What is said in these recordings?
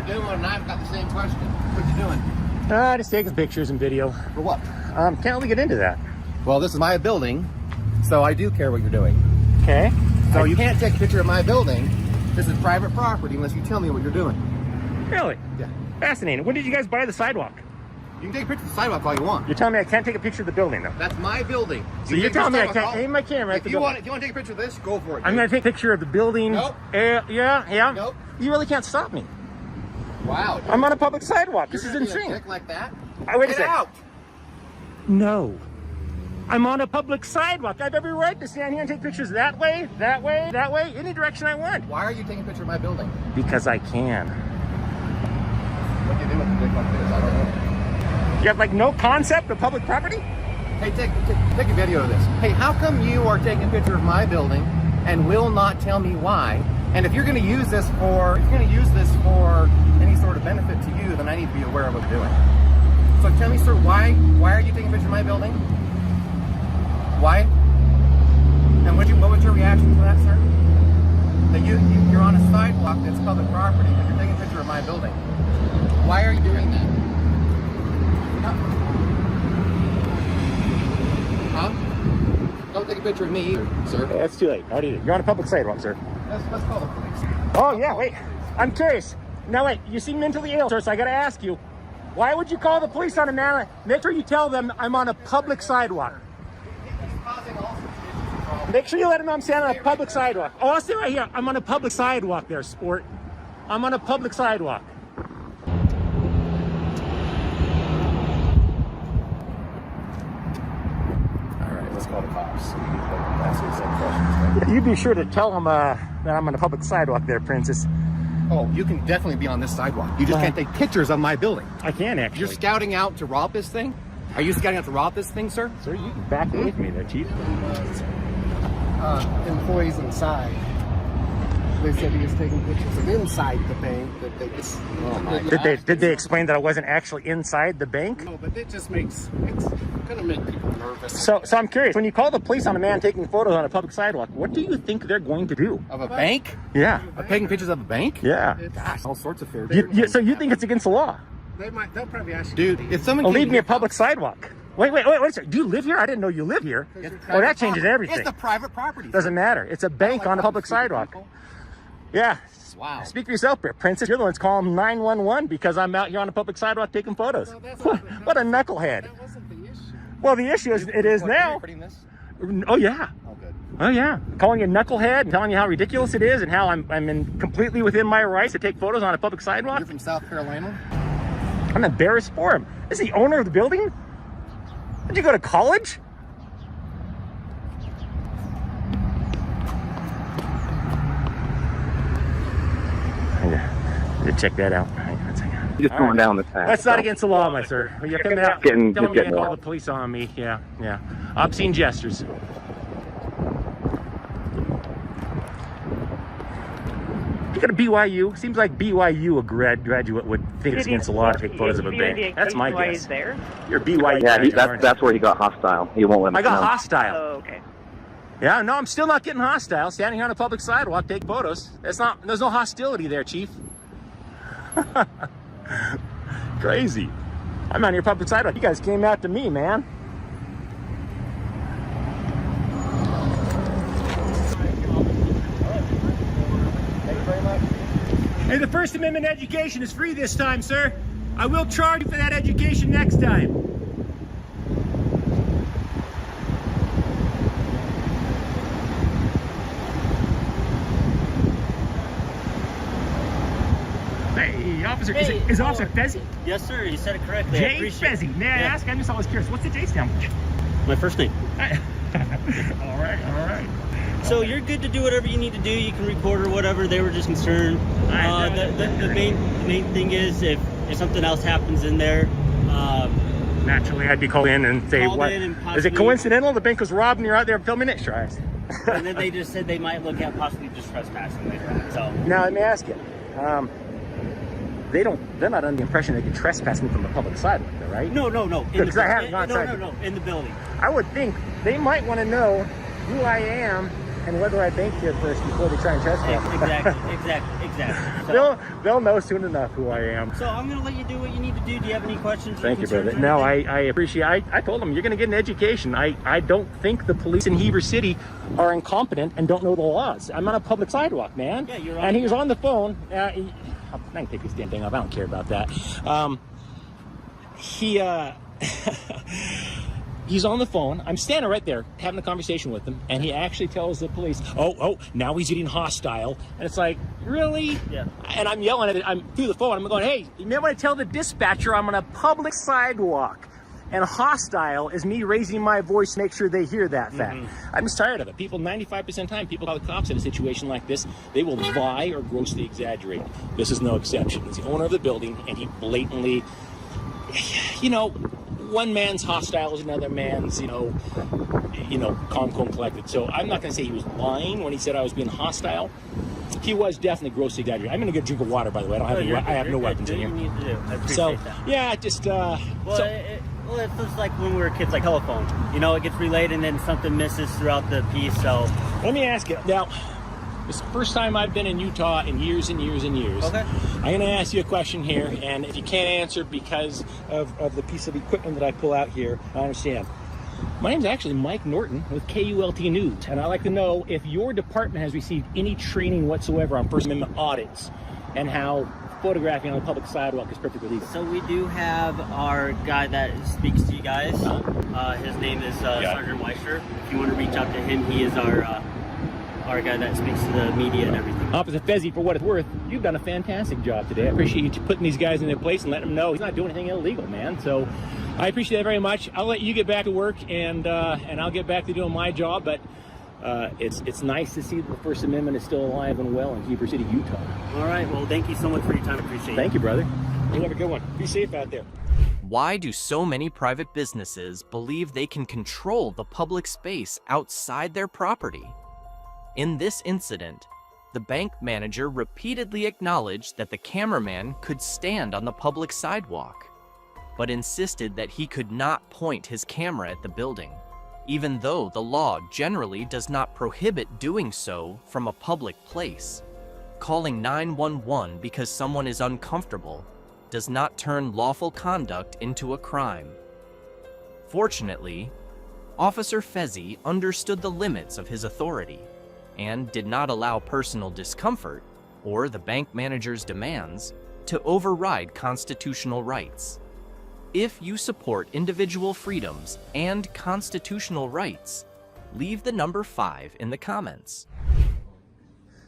doing, and I've got the same question. What you doing? Just taking pictures and video. For what? Can't really get into that. Well, this is my building, so I do care what you're doing. Okay. So you can't take a picture of my building. This is private property unless you tell me what you're doing. Really? Yeah. Fascinating. When did you guys buy the sidewalk? You can take a picture of the sidewalk all you want. You're telling me I can't take a picture of the building, though? That's my building. So you're telling me I can't aim my camera at the If you building? want to take a picture of this, go for it. I'm going to take a picture of the building. Nope. Yeah. Nope. You really can't stop me. Wow. Dude. I'm on a public sidewalk. You're This is gonna be a insane. dick like that? Wait a Get second. out. No. I'm on a public sidewalk. I have every right to stand here and take pictures that way, any direction I want. Why are you taking a picture of my building? Because I can. What do you do with a dick like this? I don't know. You have like no concept of public property? Hey, take a video of this. Hey, how come you are taking a picture of my building and will not tell me why? And if you're going to use this for any sort of benefit to you, then I need to be aware of what I'm doing. So tell me, sir, why are you taking a picture of my building? Why? And what was your reaction to that, sir? That you're on a sidewalk that's public property and you're taking a picture of my building. Why are you doing that? Huh? Don't take a picture of me either, sir. That's too late. Already did. You're on a public sidewalk, sir. Let's call the police. Oh, yeah, wait. I'm curious. Now, wait, you seem mentally ill, sir, so I got to ask you, why would you call the police on a man? Make sure you tell them I'm on a public sidewalk. Make sure you let them know I'm standing on a public sidewalk. Oh, I'll stay right here. I'm on a public sidewalk there, sport. I'm on a public sidewalk. Let's call the cops. Ask you some questions. You be sure to tell them that I'm on a public sidewalk there, Princess. Oh, you can definitely be on this sidewalk. You just can't take pictures of my building. I can, actually. You're scouting out to rob this thing? Are you scouting out to rob this thing, sir? Sir, you can back away from me there, Chief. Employees inside. They said he was taking pictures of inside the bank. That they just. Oh my God. Did they explain that I wasn't actually inside the bank? No, but it's gonna make people nervous. So I'm curious. When you call the police on a man taking photos on a public sidewalk, what do you think they're going to do? Of a bank? Yeah. Of taking pictures of a bank? Yeah. Gosh, all sorts of fair. So you think it's against the law? They'll probably ask you. Dude, if someone Leave me a public sidewalk. Wait a second. Do you live here? I didn't know you live here. Oh, that changes everything. It's the private property. Doesn't matter. It's a bank on a public sidewalk. Yeah. Wow. Speak for yourself, Princess. You're the one's calling 911 because I'm out here on a public sidewalk taking photos. No, What a knucklehead. That wasn't the issue. Well, the issue is it is Are you now. recording this? Oh yeah. Oh, good. Oh yeah. Calling you knucklehead and telling you how ridiculous it is and how I'm completely within my rights to take photos on a public sidewalk. You're from South Carolina? I'm embarrassed for him. Is he the owner of the building? Did you go to college? Yeah. Check that out. Hang on a second. Just going down the path. That's not against the law, my sir. You're coming out Getting- telling just me to getting call lost. the police on me. Yeah. Obscene gestures. You got a BYU? Seems like BYU, a graduate would think it's against the law to take photos of a bank. That's my guess. There? You're a BYU Yeah, graduate, aren't you? that's where he got hostile. He won't let me I got know. hostile. Oh, okay. Yeah, no, I'm still not getting hostile. Standing here on a public sidewalk, taking photos. There's no hostility there, Chief. Crazy. I'm on your public sidewalk. You guys came out to me, man. Thank you very much. Hey, the First Amendment education is free this time, sir. I will charge you for that education next time. Hey, officer, is Officer Fezzi? Yes, sir. You said it correctly. I Jay appreciate it. Fezzi. May I ask? I'm just always curious. What's the J stand for? My first name. All right. So you're good to do whatever you need to do. You can record or whatever. They were just concerned. The main thing is if something else happens in there. Naturally, I'd be called in and say, Called what? in and Is it possibly- coincidental? The bank was robbed and you're out there filming it? Sure. And then they just said they might look at possibly just trespassing later on. So Now, let me ask you. They're not under the impression they can trespass me from the public sidewalk, though, right? no. Because I haven't gone inside. No. In the building. I would think they might want to know who I am and whether I banked here first before they try and trespass. Exactly. So, They'll know soon enough who I am. so I'm gonna let you do what you need to do. Do you have any questions? or Thank you, concerns brother. or No, anything? I appreciate. I told him you're going to get an education. I don't think the police in Heber City are incompetent and don't know the laws. I'm on a public sidewalk, man. Yeah, you're on. And he was on the phone. I can take this damn thing off. I don't care about that. He's on the phone. I'm standing right there having a conversation with him, and he actually tells the police, "Oh, now he's getting hostile." And it's like, really? Yeah. And I'm yelling at it. I'm through the phone. I'm going, "Hey, you may want to tell the dispatcher I'm on a public sidewalk, and hostile is me raising my voice to make sure they hear that fact." I'm just tired of it. People, 95% of the time, people call the cops in a situation like this. They will lie or grossly exaggerate. This is no exception. He's the owner of the building, and he blatantly, one man's hostile is another man's, calm, cool, and collected. So I'm not going to say he was lying when he said I was being hostile. He was definitely grossly exaggerating. I'm going to get a drink of water, by the way. I have no weapons in here. Do what you need to do. I appreciate So, that. yeah, just, Well, it's just like when we were kids, like telephone. It gets relayed and then something misses throughout the piece. So let me ask you. Now, it's the first time I've been in Utah in years and years and years. Okay. I'm going to ask you a question here, and if you can't answer because of the piece of equipment that I pull out here, I understand. My name's actually Mike Norton with KULT News, and I'd like to know if your department has received any training whatsoever on First Amendment audits and how photographing on a public sidewalk is perfectly legal. So we do have our guy that speaks to you guys. His name is Sergeant Weischer. If you want to reach out to him, he is our guy that speaks to the media and everything. Officer Fezzi, for what it's worth, you've done a fantastic job today. I appreciate you putting these guys in their place and letting them know he's not doing anything illegal, man. So I appreciate that very much. I'll let you get back to work, and I'll get back to doing my job. But it's nice to see that the First Amendment is still alive and well in Heber City, Utah. All right. Well, thank you so much for your time. I appreciate it. Thank you, brother. You have a good one. Be safe out there. Why do so many private businesses believe they can control the public space outside their property? In this incident, the bank manager repeatedly acknowledged that the cameraman could stand on the public sidewalk, but insisted that he could not point his camera at the building, even though the law generally does not prohibit doing so from a public place. Calling 911 because someone is uncomfortable does not turn lawful conduct into a crime. Fortunately, Officer Fezzi understood the limits of his authority and did not allow personal discomfort or the bank manager's demands to override constitutional rights. If you support individual freedoms and constitutional rights, leave the number 5 in the comments.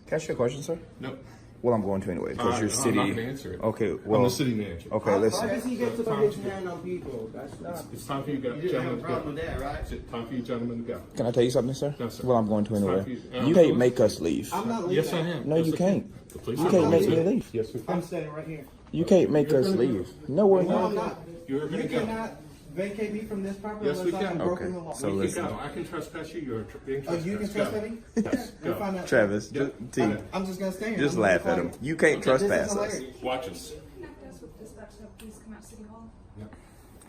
Can I ask you a question, sir? No. Well, I'm going to anyway, because you're city. I'm not going to answer it. Okay, well. I'm the city manager. Okay, listen. Why does he get to put his hand on people? That's not. It's time for you gentlemen to go. that, right? It's time for you gentlemen to go. Can I tell you something, sir? No, sir. Well, I'm going to It's time anyway. for you- You can't make us leave. I'm not leaving. Yes, I am. No, Yes, you I can't. The police You are can't make going me to. leave. Yes, we I'm can. standing right here. You can't make us leave. No, we're No, I'm not. not. You're going You to go. cannot vacate me from this property Yes, we unless I can. have broken Okay, the law. so You listen. can go. I can trespass you. You're being Oh, trespassed. you can Go. trespass me? Yes, We'll go. find out. Travis, Yeah. T, I'm just gonna stand here. just I'm laugh gonna at him. fight. You can't This is trespass us. hilarious. Watch us. Connect us with dispatch so please come out City Hall.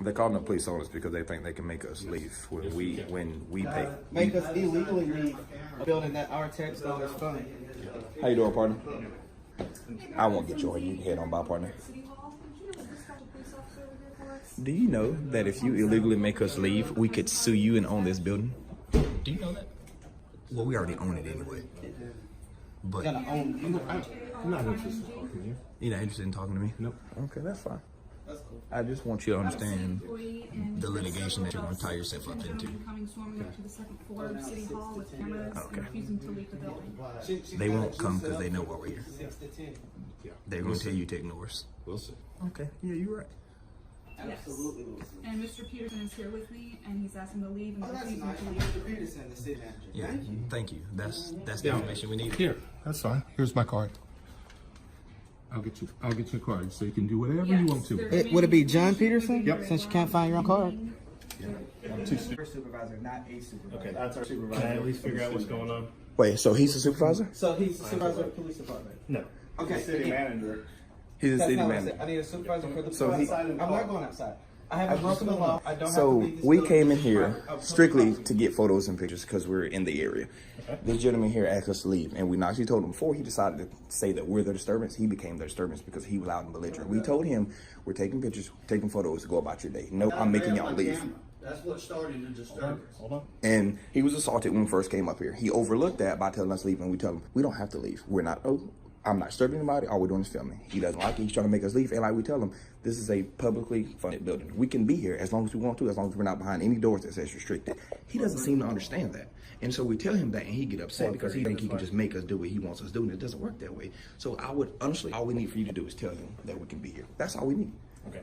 They're calling the police on us because they think they can make us leave when we pay. Make us illegally leave a building that our tax dollars fund. How you doing, partner? I won't get your You can head on by, partner. City Hall, would you dispatch a police officer over here for us? Do you know that if you illegally make us leave, we could sue you and own this building? Do you know that? Well, we already own it anyway. But Gotta own. I'm not interested in talking to you. you're not interested in talking to me? Nope. Okay, that's fine. I just want you to understand the litigation that you're going to tie yourself up into. Coming swarming up to the second floor of City Hall with cameras Okay. and refusing to leave the building. They won't come because they know why we're here. 6 to 10. Yeah. They're going to tell you to ignore us. We'll see. Okay, yeah, you're right. Absolutely. And Mr. Peterson is here with me and he's asking to leave and Oh, that's refusing nice. to leave. Mr. Peterson, the city manager. Yeah, thank you. That's the Yeah. information we need. Here. That's fine. Here's my card. I'll get you a card so you can do whatever you want to. Would it be John Peterson? Yep. Since you can't find your own card. Supervisor, not a supervisor. Okay, that's our supervisor. Can I at least figure out what's going on? Wait, so he's the supervisor? So he's the supervisor of the police department. No. Okay. City manager. He's the That's city not what I manager. said. I need a supervisor for the So police. he- I'm not going outside. I haven't broken the law. I don't So have to leave this we building. came in here strictly to get photos and pictures because we're in the area. This gentleman here asked us to leave, and we actually told him before he decided to say that we're the disturbance. He became the disturbance because he was loud and belligerent. We told him we're taking pictures, taking photos, go about your day. No, I'm making y'all leave. That's what started the disturbance. Hold on. And he was assaulted when we first came up here. He overlooked that by telling us to leave, and we tell him we don't have to leave. We're not. Oh, I'm not disturbing anybody. All we're doing is filming. He doesn't like it. He's trying to make us leave. And like we tell him, this is a publicly funded building. We can be here as long as we want to, as long as we're not behind any doors that says restricted. He doesn't seem to understand that. And so we tell him that, and he get upset because he thinks he can just make us do what he wants us to do, and it doesn't work that way. So I would, honestly, all we need for you to do is tell him that we can be here. That's all we need. Okay.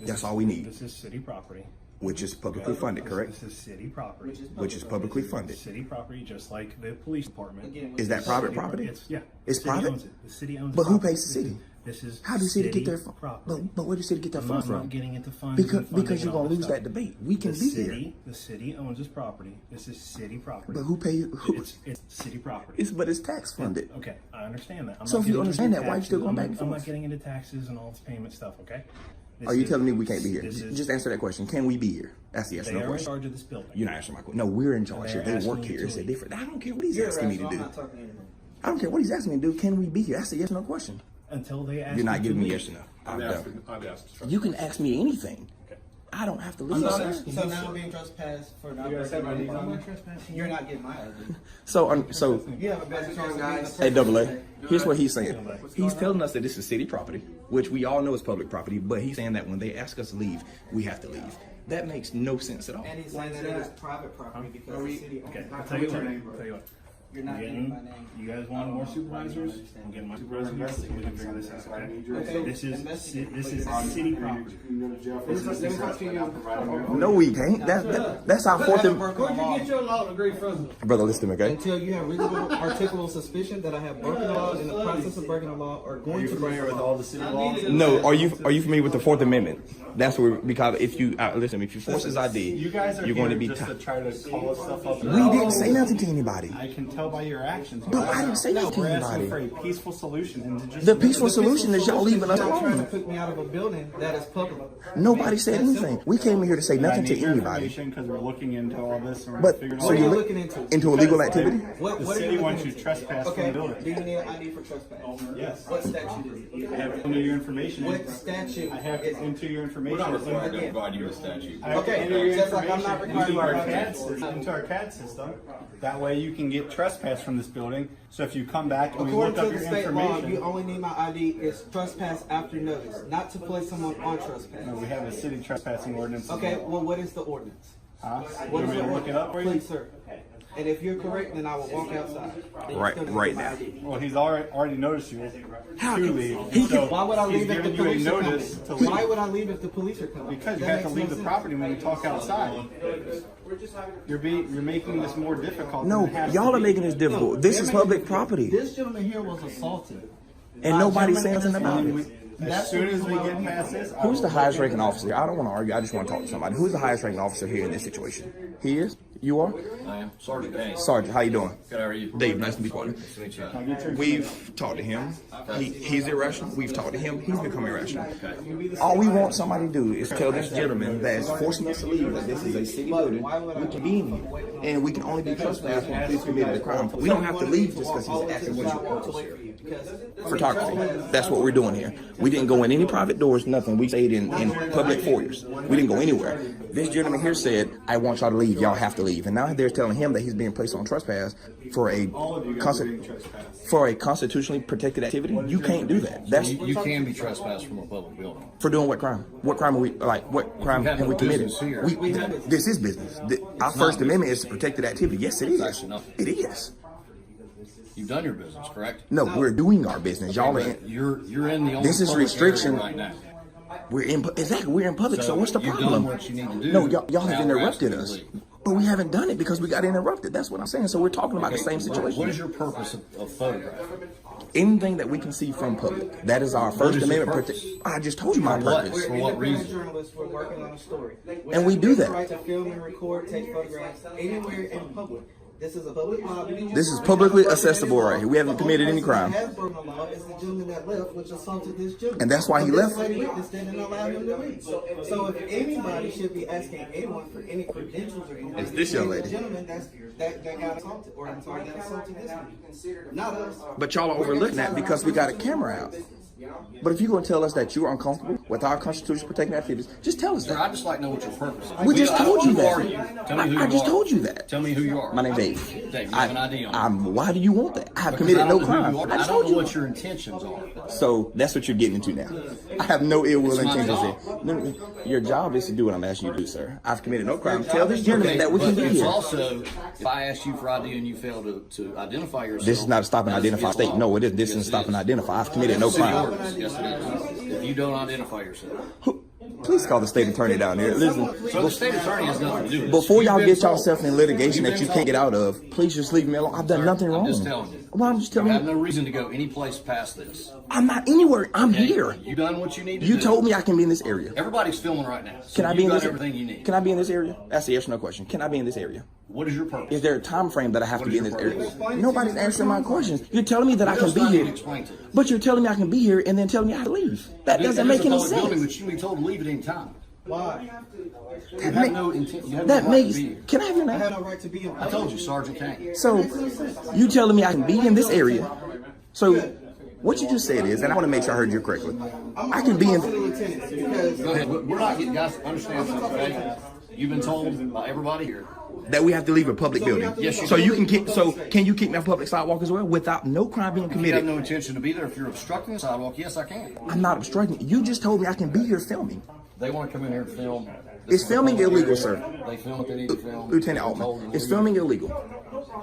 That's all we need. This is city property. Which is publicly funded, correct? This is city property. Which is publicly funded. City property, just like the police department. Is that private property? Yeah. It's The city private? owns it. The city owns But the who property. pays the city? This is How does the city get their funds? property. But where does the city get their funds I'm not from? getting into funds. Because you're gonna lose that debate. We can be here. The city owns this property. This is city property. But who pays? It's city property. But it's tax funded. Okay, I understand that. So if you understand that, why are you still going back and I'm forth? not getting into taxes and all this payment stuff. Okay. Are you telling me we can't be here? Just answer that question. Can we be here? That's the yes or They no are in question. charge of this building. You're not answering my question. No, we're in charge here. They're They work asking here. you It's to a leave. different. I don't care what he's asking me to do. I don't care what he's asking me to do. Can we be here? That's a yes or no question. Until they ask. You're not you giving to me leave. yes or no. I've asked. You can ask me anything. I don't have to leave. So now I'm being trespassed for not breaking my law. I'm not trespassing. You're not getting my ID. So You have a better chance, guys. hey, Double A, here's what he's saying. He's telling us that this is city property, which we all know is public property, but he's saying that when they ask us to leave, we have to leave. That makes no sense at all. And he's saying that it is private property because the city owns Okay, it. I'll tell you what. You're not getting my name. You guys want more supervisors? I'm getting my supervisors. We can figure this out. Okay. This is city property. No, we can't. That's our fourth. Where'd you get your law degree from? Brother, listen to me, okay? Until you have reasonable articulable suspicion that I have broken the law, in the process of breaking the law, or going to break the law. the city laws? No, are you familiar with the Fourth Amendment? That's where because if you listen, if you force his ID, You guys are you're going to be. just to try to call us stuff up. We didn't say nothing to anybody. I can tell by your actions. But I didn't say nothing to We're asking for anybody. a peaceful solution. And to just The peaceful solution is y'all leaving us You're trying to alone. put me out of a building that is public. Nobody said anything. We came in here to say nothing to anybody. Because we're looking into all this. And But What so are you you're looking into? into illegal activity? What The are city you wants looking you to into? trespass from Okay, the building. do you need an ID for trespass? Yes. What statute is it? I have to enter your information. What statute I have to is it? enter your information. I have to Okay, enter your just like I'm information not into our requiring CAD system. Into our CAD system. That way you can get trespassed from this building. So if you come back and we According look to up the your state law, information. you only need my ID is trespass after notice, not to place someone on trespass. No, we have a city trespassing ordinance. Okay, well, what is the ordinance? Huh? What You is want me the to look it up for you? Please, sir. And if you're correct, then I will walk outside. Then you Right- still need right my now. ID. Well, he's already noticed you How to can- leave. he So Why would I he's leave if the giving you a police are notice to coming? leave. Why would I leave if the police are coming? Because you That have to makes leave no the sense. property when we talk outside. You're making this more difficult. No, than it has y'all to are be. making this difficult. This is public property, This gentleman here was assaulted. and nobody's saying nothing about it. As soon as we get past this, Who's the highest ranking officer? I don't want to argue. I just want to talk to somebody. Who's the highest ranking officer here in this situation? He is? You are? I am Sergeant Danny. Sergeant, how you doing? Good, how are you? Dave, nice to meet you. Nice to meet you. We've talked to him. He's irrational. We've talked to him. He's become irrational. All we want somebody to do is tell this gentleman that is forcing us to leave that this is a city building. We can be in here. And we can only be trespassed when police committed a crime. We don't have to leave just because he's acting photography. That's what we're doing here. We didn't go in any private doors, nothing. We stayed in public foyers. We didn't go anywhere. This gentleman here said, I want y'all to leave. Y'all have to leave. And now they're telling him that he's being placed on trespass for a constitutionally protected activity. You can't do that. That's You can be trespassed from a public building. for doing what crime? What crime are we like? What crime have have we no committed? business here. This is business. Our First Amendment is protected activity. Yes, it is. actually nothing. It is. You've done your business, correct? No, we're doing our business. Y'all are. But you're in the only This is public restriction. area right now. We're in public. So what's the you've problem? done what you need to do. No, y'all have Now we're interrupted asking us. you to leave. But we haven't done it because we got interrupted. That's what I'm saying. So we're talking about the same situation. What is your purpose of photographing? Anything that we can see from public. That is our First is your Amendment. purpose? I just told you my For what? purpose. For what reason? Independent journalists, we're working on a story. And we do have the that. right to film and record, take photographs anywhere in public. This is a public lobby. This is publicly accessible right here. We haven't committed any crime. Has broken the law is the gentleman that left, which assaulted this gentleman. And that's why he left? This lady witnessed it and allowed him to leave. So if anybody should be asking anyone for any credentials or anything, it's this young lady. The gentleman that got assaulted, or I'm sorry, that assaulted this man. Not us. But y'all are overlooking that because we got a camera out. But if you're going to tell us that you're uncomfortable with our Constitution protecting activities, just tell us that. Sir, I'd just like to know what your purpose is. We just told you Who that. are you? Tell me who you are. I just told you that. Tell me who you are. My name's Dave. Dave, you have an ID on you. Why do you want that? I have Because committed I no don't know who crime. you are. I I just don't told know you. what your intentions are. So that's what you're getting into now. I have no ill will It's my intentions job. here. No, your job is to do what I'm asking you to do, sir. I've committed no crime. Tell this gentleman that we can But be it's here. also, if I ask you for ID and you fail to identify yourself, This is not a stop and identify state. No, it is. This is a stop and identify. I've committed no crime. Yes, it is. If you don't identify yourself. Please call the state attorney down here. Listen, So the state attorney has nothing to do with this. before y'all You've been get told. yourself in litigation You've that been you can't get out of, please just leave me alone. I've done nothing wrong. I'm just telling you. Well, I'm just You telling have you. no reason to go any place past this. I'm not anywhere. I'm Okay? here. You done what you need to do. You told me I can be in this area. Everybody's filming right now. So Can I be you've in got this? everything you need. Can I be in this area? That's a yes or no question. Can I be in this area? What is your purpose? Is there a time frame that I have What to be is in this your area? purpose? Nobody's answering my questions. You're telling me that I can That's be not here, even explained to us. but you're telling me I can be here and then telling me I have to leave. That Dude, doesn't it is make a any public building, sense. but you can be told to leave at any time. Why? You have no intent. You have That no right makes. to be here. Can I have your I have name? no right to be in. I told you, Sergeant Kane. So, you telling me I can be in this area? So, what you just said is, and I want to make sure I heard you correctly. I can be in. Lieutenants because Go ahead. We're not getting guys. Understand something, okay? You've been told by everybody here. That we have to leave a public building. Yes, you So do. you can keep. So can you keep me on public sidewalk as well without no crime being If you have committed? no intention to be there, if you're obstructing the sidewalk, yes, I can. I'm not obstructing. You just told me I can be here filming. They want to come in here and film. Is filming illegal, sir? They film what they need to film. Lieutenant Altman, is filming illegal?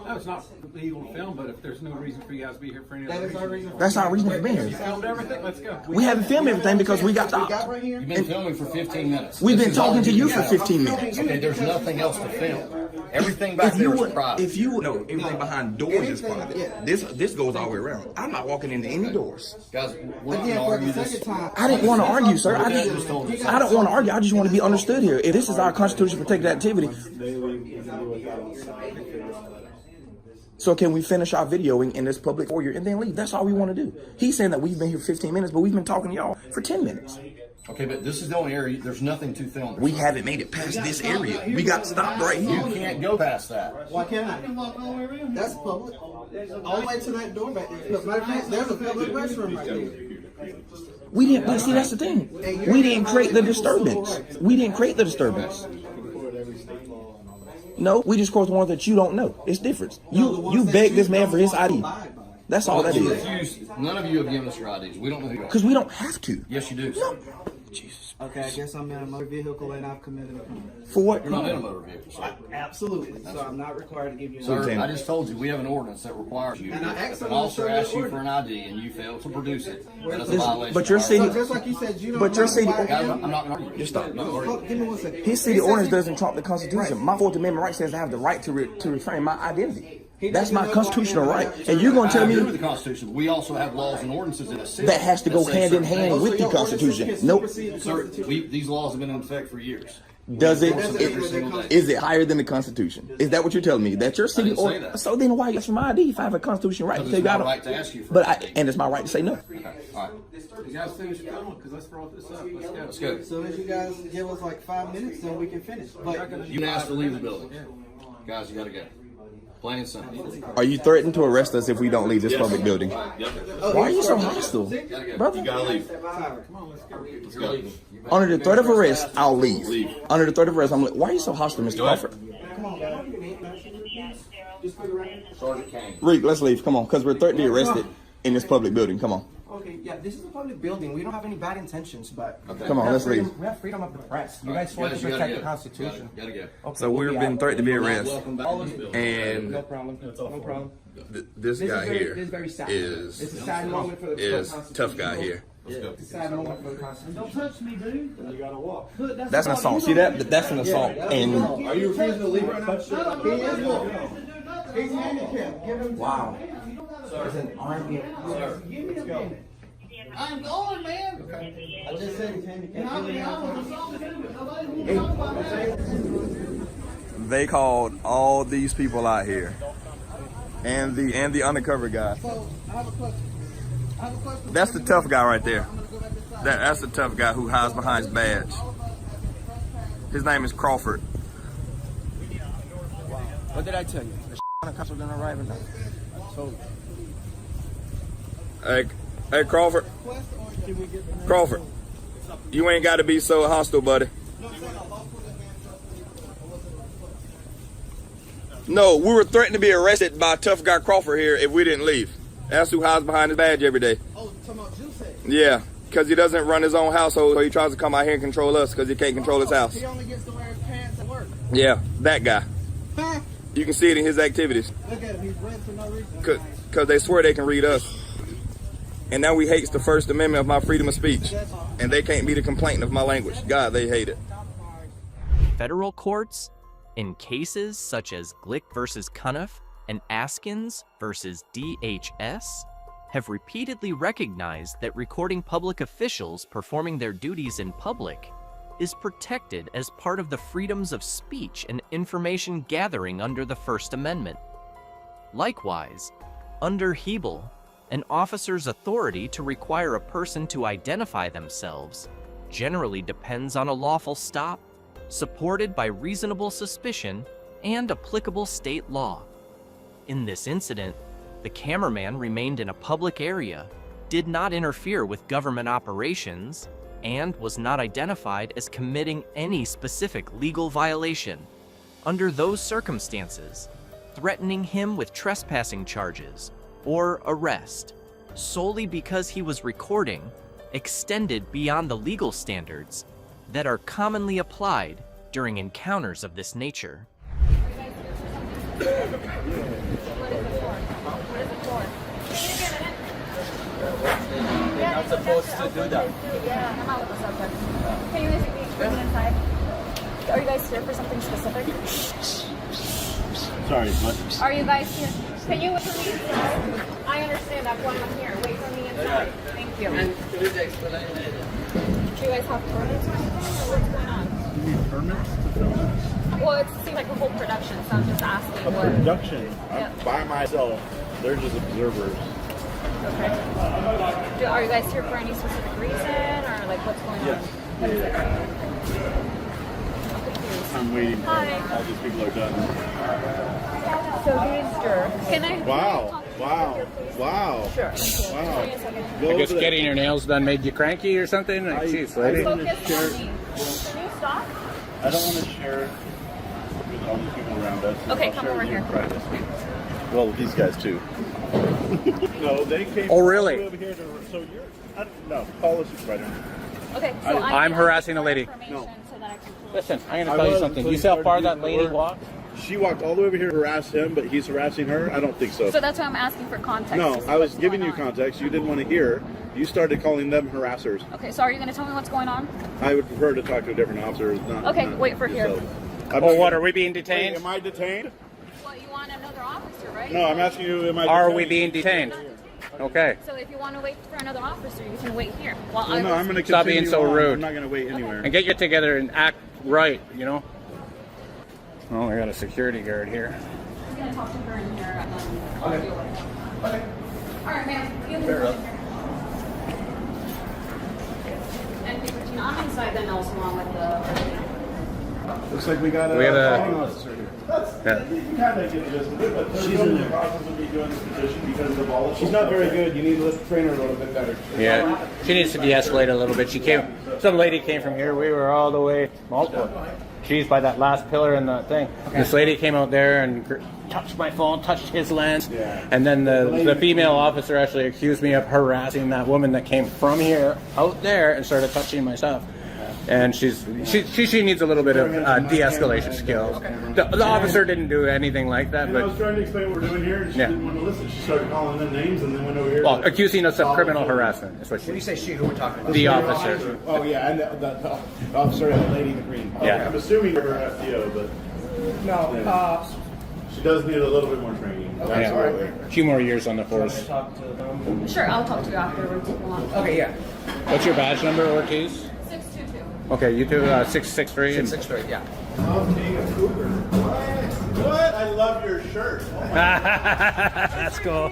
No, it's not illegal to film, but if there's no reason for you guys to be here for any that other is our reason. reason. That's not a reason for being You here. filmed everything, let's go. We haven't filmed everything because we got stopped. Got right here. You've been filming for 15 minutes. We've This been is all talking to you for got. 15 minutes. Okay, there's nothing else to film. Everything back If you there is would, private. if you would, no, everything behind doors is private. This goes all the way around. I'm not walking into any doors. Guys, we're not going Again, to for argue the this. second time. I didn't want to argue, sir. I don't want to argue. I just want to be understood here. If this is our Constitution protected activity, so can we finish our videoing in this public foyer and then leave? That's all we want to do. He's saying that we've been here 15 minutes, but we've been talking to y'all for 10 minutes. Okay, but this is the only area. There's nothing to film. We haven't made it past this area. We got stopped right You here. can't go past that. Why can't I? That's public. All the way to that door back there. Matter of fact, there's a public restroom right there. We didn't, but see, that's the thing. We didn't create the disturbance. We didn't create the disturbance. No, we just crossed one that you don't know. It's different. You begged this man for his ID. That's all that You is. refuse. None of you have given us your IDs. We don't know who you are. Because we don't have to. Yes, you do. No. Jesus. Okay, I guess I'm in a motor vehicle and I've committed a crime. For what? You're not in a motor vehicle, sir. Absolutely. So I'm not required to give you an Sir, Lieutenant. I just told you we have an ordinance that requires you. And I asked If them an to officer show me asks the you for an ID and you fail to produce it, that is a Listen, violation. but your of our city- So just like you said, you don't But your city- require- Guys, I'm not going to argue. Just stop. Give me one second. His city It says ordinance you- doesn't trump the Constitution. My Fourth Amendment right says I have the right to refrain my identity. He That's doesn't my know constitutional why- right. And you're going to I tell agree with me the Constitution, but we also have laws and ordinances in the city that has to go say hand in certain hand things. with the Constitution? Nope. Sir, these laws have been in effect for years. Does it? Every single day. Is it higher than the Constitution? Is that what you're telling me? That your city didn't say ordinance? that. So then why you ask for my ID if I have a constitutional right to Because take it's out? my right to ask you for But an ID. and it's my right to say no. Okay, all right. You guys finish filming, because let's roll this up. Let's go. Let's go. As soon as you guys give us like 5 minutes, then we can finish. But You can ask to leave the building. Guys, you got to go. Plain and simple. Are you threatening to arrest us if we don't leave this public building? Yep. Why are you so hostile, brother? You got to leave. Let's go. Under the threat of arrest, I'll leave. Under the threat of arrest, I'm like, why are you so hostile, Mr. Crawford? Sergeant Kane. Reek, let's leave. Come on, because we're threatened to be arrested in this public building. Come on. Okay, yeah, this is a public building. We don't have any bad intentions, but Come on, let's leave. we have freedom of the press. You guys want to Guys, you gotta protect go. the Constitution. Gotta go. Okay, So we'll we've be been out. threatened to be arrested, Welcome back to this building. and No problem. No problem. this guy here This is very sad. is It's a sad moment for the tough guy here. It's a sad moment for the Constitution. Don't touch me, dude. You gotta walk. That's an assault. See that? That's an assault. And are you refusing to leave right now? He is walking. He's handicapped. Give him Wow. There's an army. I'm going, man. I just said he's handicapped. they called all these people out here and the undercover guy. So, I have a question. That's the tough guy right there. That's the tough guy who hides behind his badge. His name is Crawford. What did I tell you? The cops are gonna arrive or not? So, Hey, Crawford. Crawford, you ain't got to be so hostile, buddy. No, we were threatened to be arrested by tough guy Crawford here if we didn't leave. That's who hides behind his badge every day. Oh, talking about Juice? Yeah, because he doesn't run his own household, so he tries to come out here and control us because he can't control his house. He only gets to wear his pants at work. Yeah, that guy. You can see it in his activities. Look at him, he's red for no reason. Because they swear they can read us. And now we hates the First Amendment of my freedom of speech. And they can't be the complaint of my language. God, they hate it. Federal courts, in cases such as Glick versus Cuniff and Askins versus DHS, have repeatedly recognized that recording public officials performing their duties in public is protected as part of the freedoms of speech and information gathering under the First Amendment. Likewise, under Hebel, an officer's authority to require a person to identify themselves generally depends on a lawful stop, supported by reasonable suspicion and applicable state law. In this incident, the cameraman remained in a public area, did not interfere with government operations, and was not identified as committing any specific legal violation. Under those circumstances, threatening him with trespassing charges or arrest solely because he was recording extended beyond the legal standards that are commonly applied during encounters of this nature. You're not supposed to do that. Yeah, I'm out with the subject. Can you guys bring it inside? Are you guys here for something specific? Sorry, what? Are you guys here? Can you wait for me inside? I understand, that's why I'm here. Wait for me inside. Thank you. And do you guys have permits or anything? Or what's going on? You need permits to film this? Well, it seems like a whole production, so I'm just asking. A what... production? Yeah. I'm by myself. They're just observers. Okay. Are you guys here for any specific reason, or like what's going on? What is it? I'm waiting. Hi. All these people are done. So these jerks. Can I? Wow. Wow. Wow. Sure. Wow. I guess getting your nails done made you cranky or something? Like, jeez, lady. Focus on me. Can you stop? I don't want to share with all the people around us. Okay, I'll come share over with you here. privately. Well, these guys too. No, they came. Oh, really? all the way over here so you're. No, call the supervisor. Okay, so I'm harassing a lady. No. So that I can... Listen, I'm going to tell you something. You see how far that lady walked? She walked all the way over here to harass him, but he's harassing her? I don't think so. So that's why I'm asking for context. No, to see I was what's giving going you on. context. You didn't want to hear. You started calling them harassers. Okay, so are you going to tell me what's going on? I would prefer to talk to a different officer. Okay, wait for here. Oh, what, are we being detained? Wait, am I detained? Well, you want another officer, right? No, I'm asking you, am I Are detained? we being detained? Okay. So if you want to wait for another officer, you can wait here. Well, No, I'm going to Stop being so rude. I'm not going to wait anywhere. And get your together and act right, you know? Oh, I got a security guard here. I'm going to talk to her in here and then I'll deal with it. Okay. All right, ma'am. You can come in here. And Christina, I'm inside then also along with the... Looks like we got a calling officer here. You can kind of get this, but she's in the process of me doing this position because of all of she's not very good. You need to train her a little bit better. Yeah, she needs to de-escalate a little bit. Some lady came from here. We were all the way, she's by that last pillar in the thing. Okay. This lady came out there and touched my phone, touched his lens. Yeah. And then the female officer actually accused me of harassing that woman that came from here out there and started touching my stuff. And she needs a little bit of de-escalation skills. The officer didn't do anything like that. And but I was trying to explain what we're doing here, and she didn't want to listen. She started calling them names and then went over here. Well, accusing us of criminal harassment is what she. When you say she, who we're talking about? The officer. Oh yeah, and the officer and the lady in the green. Okay, Yeah. I'm assuming you're her FTO, but No, she does need a little bit more training. Absolutely. A few more years on the force. Sure, I'll talk to you afterwards. Okay, yeah. What's your badge number, Ortiz? 622. Okay, you two, 663. 663, yeah. I'm being a cougar. What? What? I love your shirt. Oh my That's cool.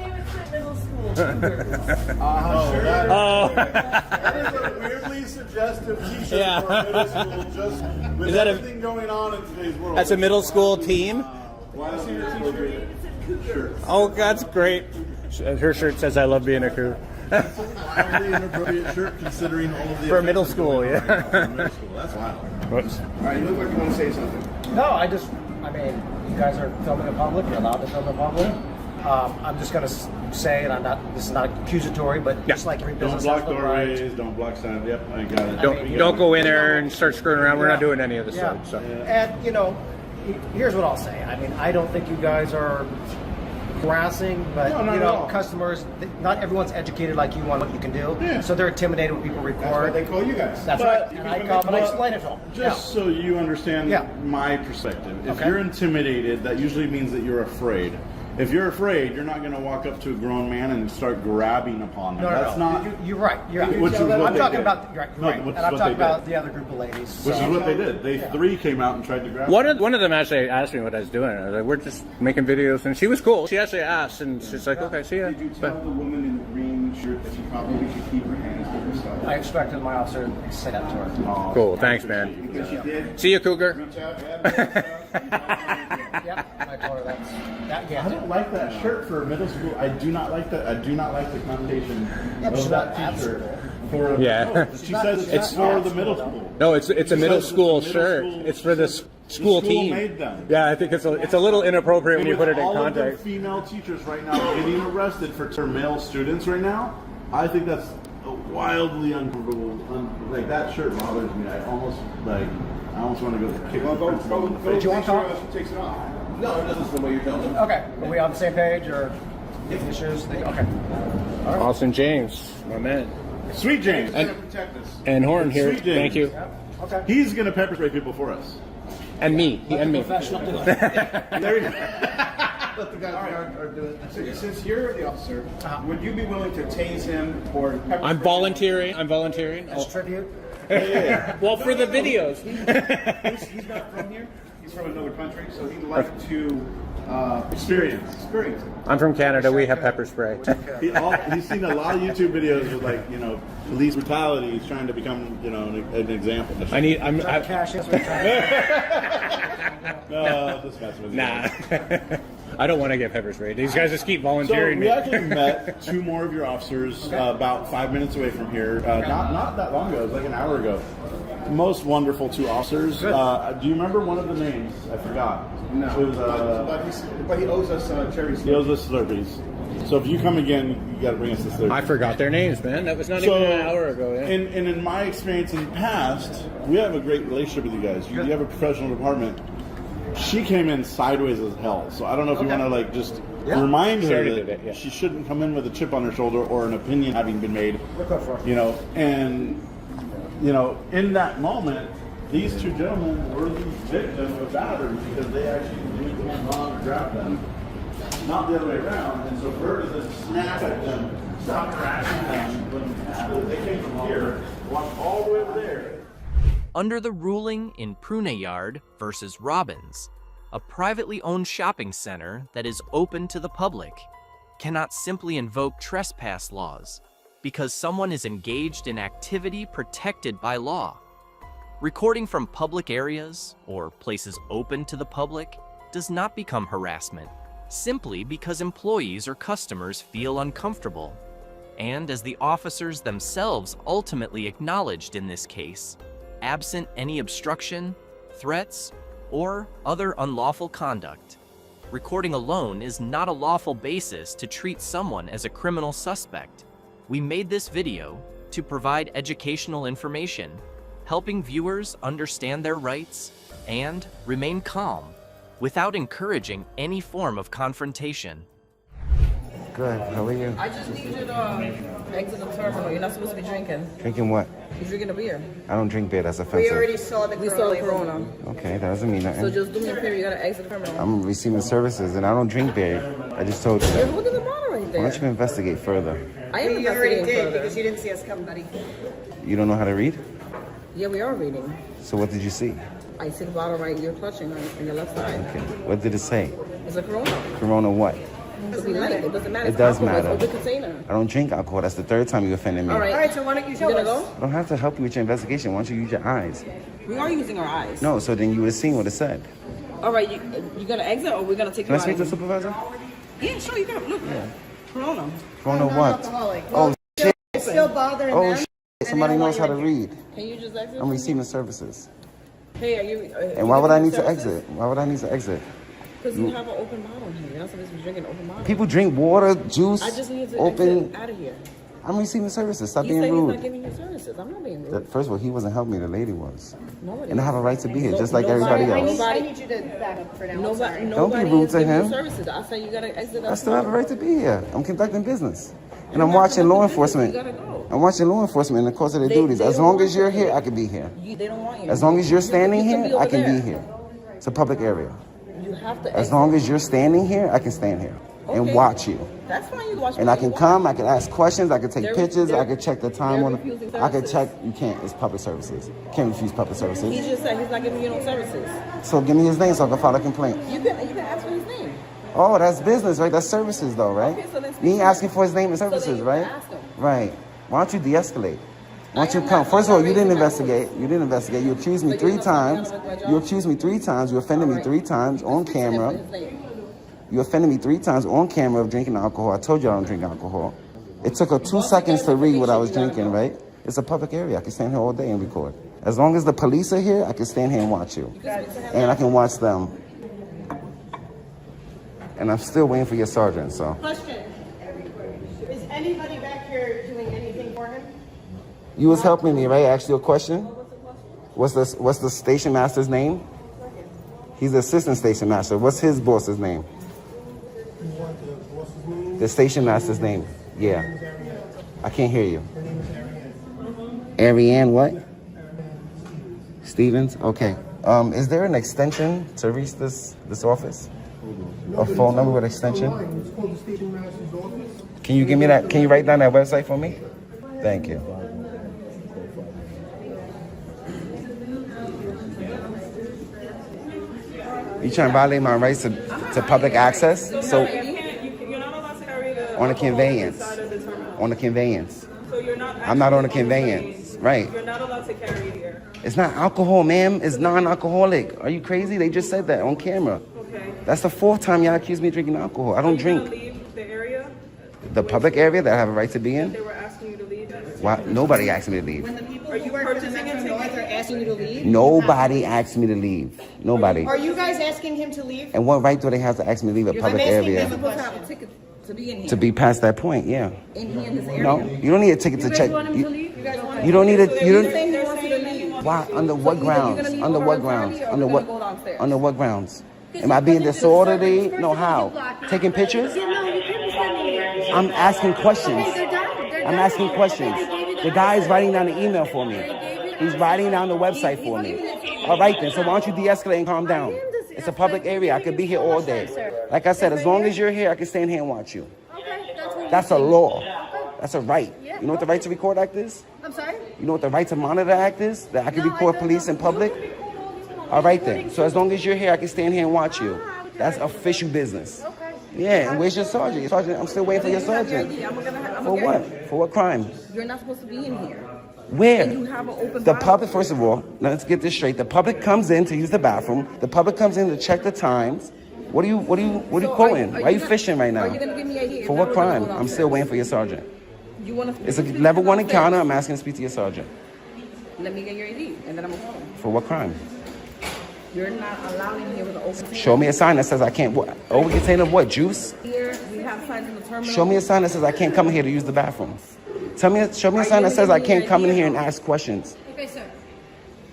That is a weirdly suggestive T-shirt Yeah. for a middle school. Just with Is that everything going on in today's world. That's a middle school team. Why is your T-shirt? Oh, that's great. Her shirt says, "I love being a crew." Wildly inappropriate shirt considering all of the For middle school, right now for yeah. middle school. That's wild. Whoops. All right, you look like you want to say something. No, I mean, you guys are filming in public. You're allowed to film in public. I'm just going to say, and this is not accusatory, but just like every Don't business block has the right. doorways. Don't block signs. Yep, I got it. Don't go in there and start screwing around. We're not doing any of this Yeah. stuff. So. And, here's what I'll say. I mean, I don't think you guys are harassing, but, No, not at all. customers, not everyone's educated like you on what you can do. Yeah. So they're intimidated when people record. That's what they call you guys. That's But right. And I come and I explain it to them. Just so you understand my perspective. If Okay. you're intimidated, that usually means that you're afraid. If you're afraid, you're not going to walk up to a grown man and start grabbing upon him. That's not. You're right. You're right. Which is what I'm they talking did. about. You're right. No, Right. which And is I'm what talking they did. about the other group of ladies. Which is what they did. They three came out and tried to grab him. One of them actually asked me what I was doing. I was like, "We're just making videos," and she was cool. She actually asked, and she's like, "Okay, see ya." Did you tell the woman in the green shirt that she probably should keep her hands to herself? I expected my officer to say that to her. Oh, Cool. Thanks, man. Because she did. See you, Cougar. Reach out, Yep. I told her that. I don't like that shirt for middle school. I do not like that. I do not like the connotation but of she's that not T-shirt. For Yeah. no, she says it's for the middle school. No, it's a She middle says school it's a middle shirt. school- It's for the school team. made them. Yeah, I think it's a little inappropriate when you put it in all of the context. female teachers right now getting arrested for male students right now, I think that's wildly uncomfortable. Like that shirt bothers me. I almost want to go kick the principal in the face. Do you want to talk? She takes it off. No, it doesn't the way you're telling me. Okay. Are we on the same page or issues? Okay. Austin James, my man. Sweet James, And- protect us. And Horn here. Sweet James. Thank you. Okay. He's gonna pepper spray people for us. And me. And me. There you go. Let the guys are doing it. Since you're the officer, would you be willing to tase him or pepper I'm spray volunteering. As tribute. Well, for the videos. He's not from here. He's from another country, so he'd like to experience it. I'm from Canada. We have pepper spray. He's seen a lot of YouTube videos with police brutality. He's trying to become an example. I'm Cash is No, this guy's with Nah. I don't want to get pepper sprayed. These guys just keep volunteering So we me. actually met two more of your officers about 5 minutes away from here. Not that long ago. It was like an hour ago. Most wonderful two officers. Do you remember one of the names? I forgot. No. It was, but he owes us cherries. he owes us Slurpees. So if you come again, you got to bring us the Slurpees. I forgot their names, man. That was not even an hour ago. Yeah. And in my experience in the past, we have a great relationship with you guys. You have a professional department. She came in sideways as hell. So I don't know if you want to just remind her that she shouldn't come in with a chip on her shoulder or an opinion having been made. In that moment, these two gentlemen were the victim of battery because they actually leaned hands on or grabbed them, not the other way around. And so for her to then snap at them, stop harassing them when they came from here, walked all the way over there. Under the ruling in Prune Yard versus Robbins, a privately owned shopping center that is open to the public cannot simply invoke trespass laws because someone is engaged in activity protected by law. Recording from public areas or places open to the public does not become harassment simply because employees or customers feel uncomfortable. And as the officers themselves ultimately acknowledged in this case, absent any obstruction, threats, or other unlawful conduct, recording alone is not a lawful basis to treat someone as a criminal suspect. We made this video to provide educational information, helping viewers understand their rights and remain calm without encouraging any form of confrontation. Good. How are you? I just need you to exit the terminal. You're not supposed to be drinking. Drinking what? You're drinking a beer. I don't drink beer. That's We offensive. already saw the Corona. Okay, that doesn't mean nothing. So just do me a favor. You gotta exit the terminal. I'm receiving services, and I don't drink beer. I just told you You're that. holding the bottle right Why there. don't you investigate further? I am You already investigating did further. because you didn't see us come, buddy. You don't know how to read? Yeah, we are reading. So what did you see? I see the bottle right. You're clutching on your left side. Okay. What did it say? It's a Corona. Corona what? It could be light. It doesn't matter. It does matter. It's open container. I don't drink alcohol. That's the third time you offended me. All right. So why don't you show us? I don't have to help you with your investigation. Why don't you use your eyes? We are using our eyes. No, so then you would have seen what it said. All right. You gonna exit or we're gonna take Can I you out? speak to the supervisor? Yeah, sure. You can look. Yeah. Corona. Corona what? Oh, shit. It's still bothering Oh, them. shit. Somebody knows how to read. Can you just exit? I'm receiving services. Hey, are you? And why would I need to exit? Why would I need to exit? Because you have an open bottle here. You're not supposed to be drinking open bottle. People drink water, juice, I just need to open. exit out of here. I'm receiving services. Stop He being said rude. he's not giving you services. I'm not being rude. First of all, he wasn't helping me. The lady was. Nobody. And I have a right to be here, just like Nobody- everybody else. I need you to back up for now. Nobody, Don't be rude is to giving you him. services. I said you gotta exit. I still have a right to be here. I'm conducting business. And I'm watching law enforcement. I'm watching law enforcement in the course of their duties. As long as you're here, I can be here. They don't want you. As long as you're standing You can here, be I over can there. be here. It's a public area. You have to As exit. long as you're standing here, I can stand here and Okay. watch you. That's fine. You watch. And I can come, I can ask questions, I can take pictures, I can check the time they're on refusing I can services. check, you can't, it's public services. Can't refuse public He services. just said he's not giving you no services. So give me his name so I can file a complaint. You can ask for his name. Oh, that's business, right? That's services though, right? Okay, so then speak Me to asking him. for his name and So then services, you right? ask him. Right. Why don't you de-escalate? Why don't you come? First of all, you didn't investigate. You didn't investigate. You accused me 3 times. You accused me 3 times. You offended me 3 times on camera. You offended me 3 times on camera of drinking alcohol. I told you I don't drink alcohol. It took her 2 seconds to read what I was drinking, right? It's a public area. I can stand here all day and record. As long as the police are here, I can stand here and watch you. And I can watch them. And I'm still waiting for your sergeant, so. Question. Is anybody back here doing anything for him? You was helping me, right? I asked you a question. What's the station master's name? He's the assistant station master. What's his boss's name? The station master's name. Yeah. I can't hear you. Ariane what? Stevens? Okay. Is there an extension to reach this office? A phone number with extension? Can you give me that? Can you write down that website for me? Thank you. You trying to violate my rights to public access? So You're not allowed to carry the on a conveyance. On a conveyance. So you're not. I'm not on a conveyance. Right. You're not allowed to carry here. It's not alcohol, ma'am. It's non-alcoholic. Are you crazy? They just said that on camera. Okay. That's the 4th time y'all accused me of drinking alcohol. I don't drink. Leave the area. The public area that I have a right to be in? They were asking you to leave. Why? Nobody asked me to leave. Are you purchasing a ticket? They're asking you to leave. Nobody asked me to leave. Nobody. Are you guys asking him to leave? And what right do they have to ask me to leave a public area? supposed to have a ticket to be in here. To be past that point, yeah. In here in this area. No, you don't need a ticket to check. You don't need a. You don't. Why? Under what grounds? Under what grounds? Under what? Under what grounds? Am I being disorderly? No, how? Taking pictures? I'm asking questions. I'm asking questions. The guy is writing down the email for me. He's writing down the website for me. All right then. So why don't you de-escalate and calm down? It's a public area. I could be here all day. Like I said, as long as you're here, I can stand here and watch you. That's a law. That's a right. You know what the Right to Record Act is? I'm sorry? You know what the Right to Monitor Act is? That I can record police in public? All right then. So as long as you're here, I can stand here and watch you. That's official business. Yeah, and where's your sergeant? Your sergeant, I'm still waiting for your sergeant. For what? For what crime? You're not supposed to be in here. Where? And you have an open The bottle. public, first of all, let's get this straight. The public comes in to use the bathroom. The public comes in to check the times. What are you quoting? Why are you fishing right now? Are you gonna give me ID? For what crime? I'm still waiting for your sergeant. You want to? It's a level 1 encounter. I'm asking to speak to your sergeant. Let me get your ID, and then I'm gonna call him. For what crime? You're not allowed in here with an open. Show me a sign that says I can't. Over container of what? Juice? Here we have signs in the terminal. Show me a sign that says I can't come in here to use the bathroom. Show me a sign that says I can't come in here and ask questions. Okay, sir.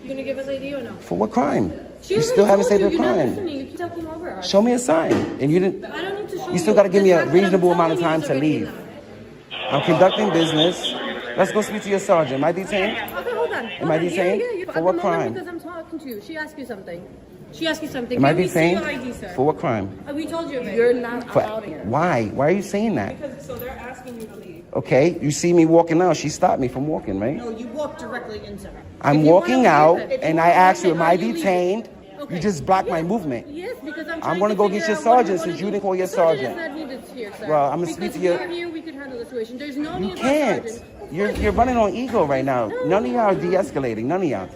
You gonna give us ID or no? For what crime? She You already still haven't told said the you're not crime. listening. You keep talking over her. Show me a sign. And you didn't. I don't need to show You still got to give me a The fact that I'm reasonable amount of telling time you to is already leave. enough. I'm conducting business. Let's go speak to your sergeant. Am I detained? Okay, hold on. Am I detained? Yeah. For what At the moment, crime? Because I'm talking to you. She asked you something. She asked you something. Am I Can we see detained? your ID, sir? For what crime? We told you. You're not For, allowed here. why? Why are you saying that? Because so they're asking you to leave. Okay, you see me walking out. She stopped me from walking, right? No, you walked directly into her. I'm walking out, and I asked you, am I detained? Okay. You just blocked my movement. Yes, because I'm going to go get your sergeant since you didn't call your sergeant. Not needed here, sir. Well, I'm going to speak to you. Because here we can handle the situation. There's no You need for can't. sergeant. You're running on ego right now. None of y'all are de-escalating. None of y'all.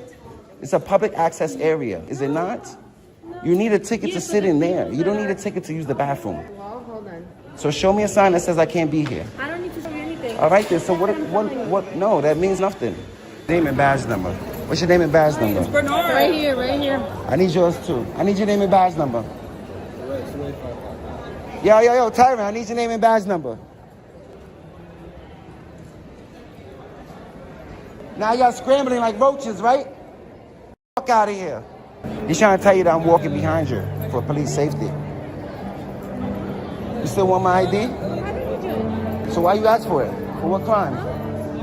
It's a public access area, is it not? You need a ticket to sit in there. You don't need a ticket to use the bathroom. Well, hold on. So show me a sign that says I can't be here. I don't need to show you anything. All right then. So what? No, that means nothing. Name and badge number. What's your name and badge number? Right here, right here. I need yours too. I need your name and badge number. Yo, Tyron, I need your name and badge number. Now y'all scrambling like roaches, right? Fuck out of here. He's trying to tell you that I'm walking behind you for police safety. You still want my ID? So why you ask for it? For what crime?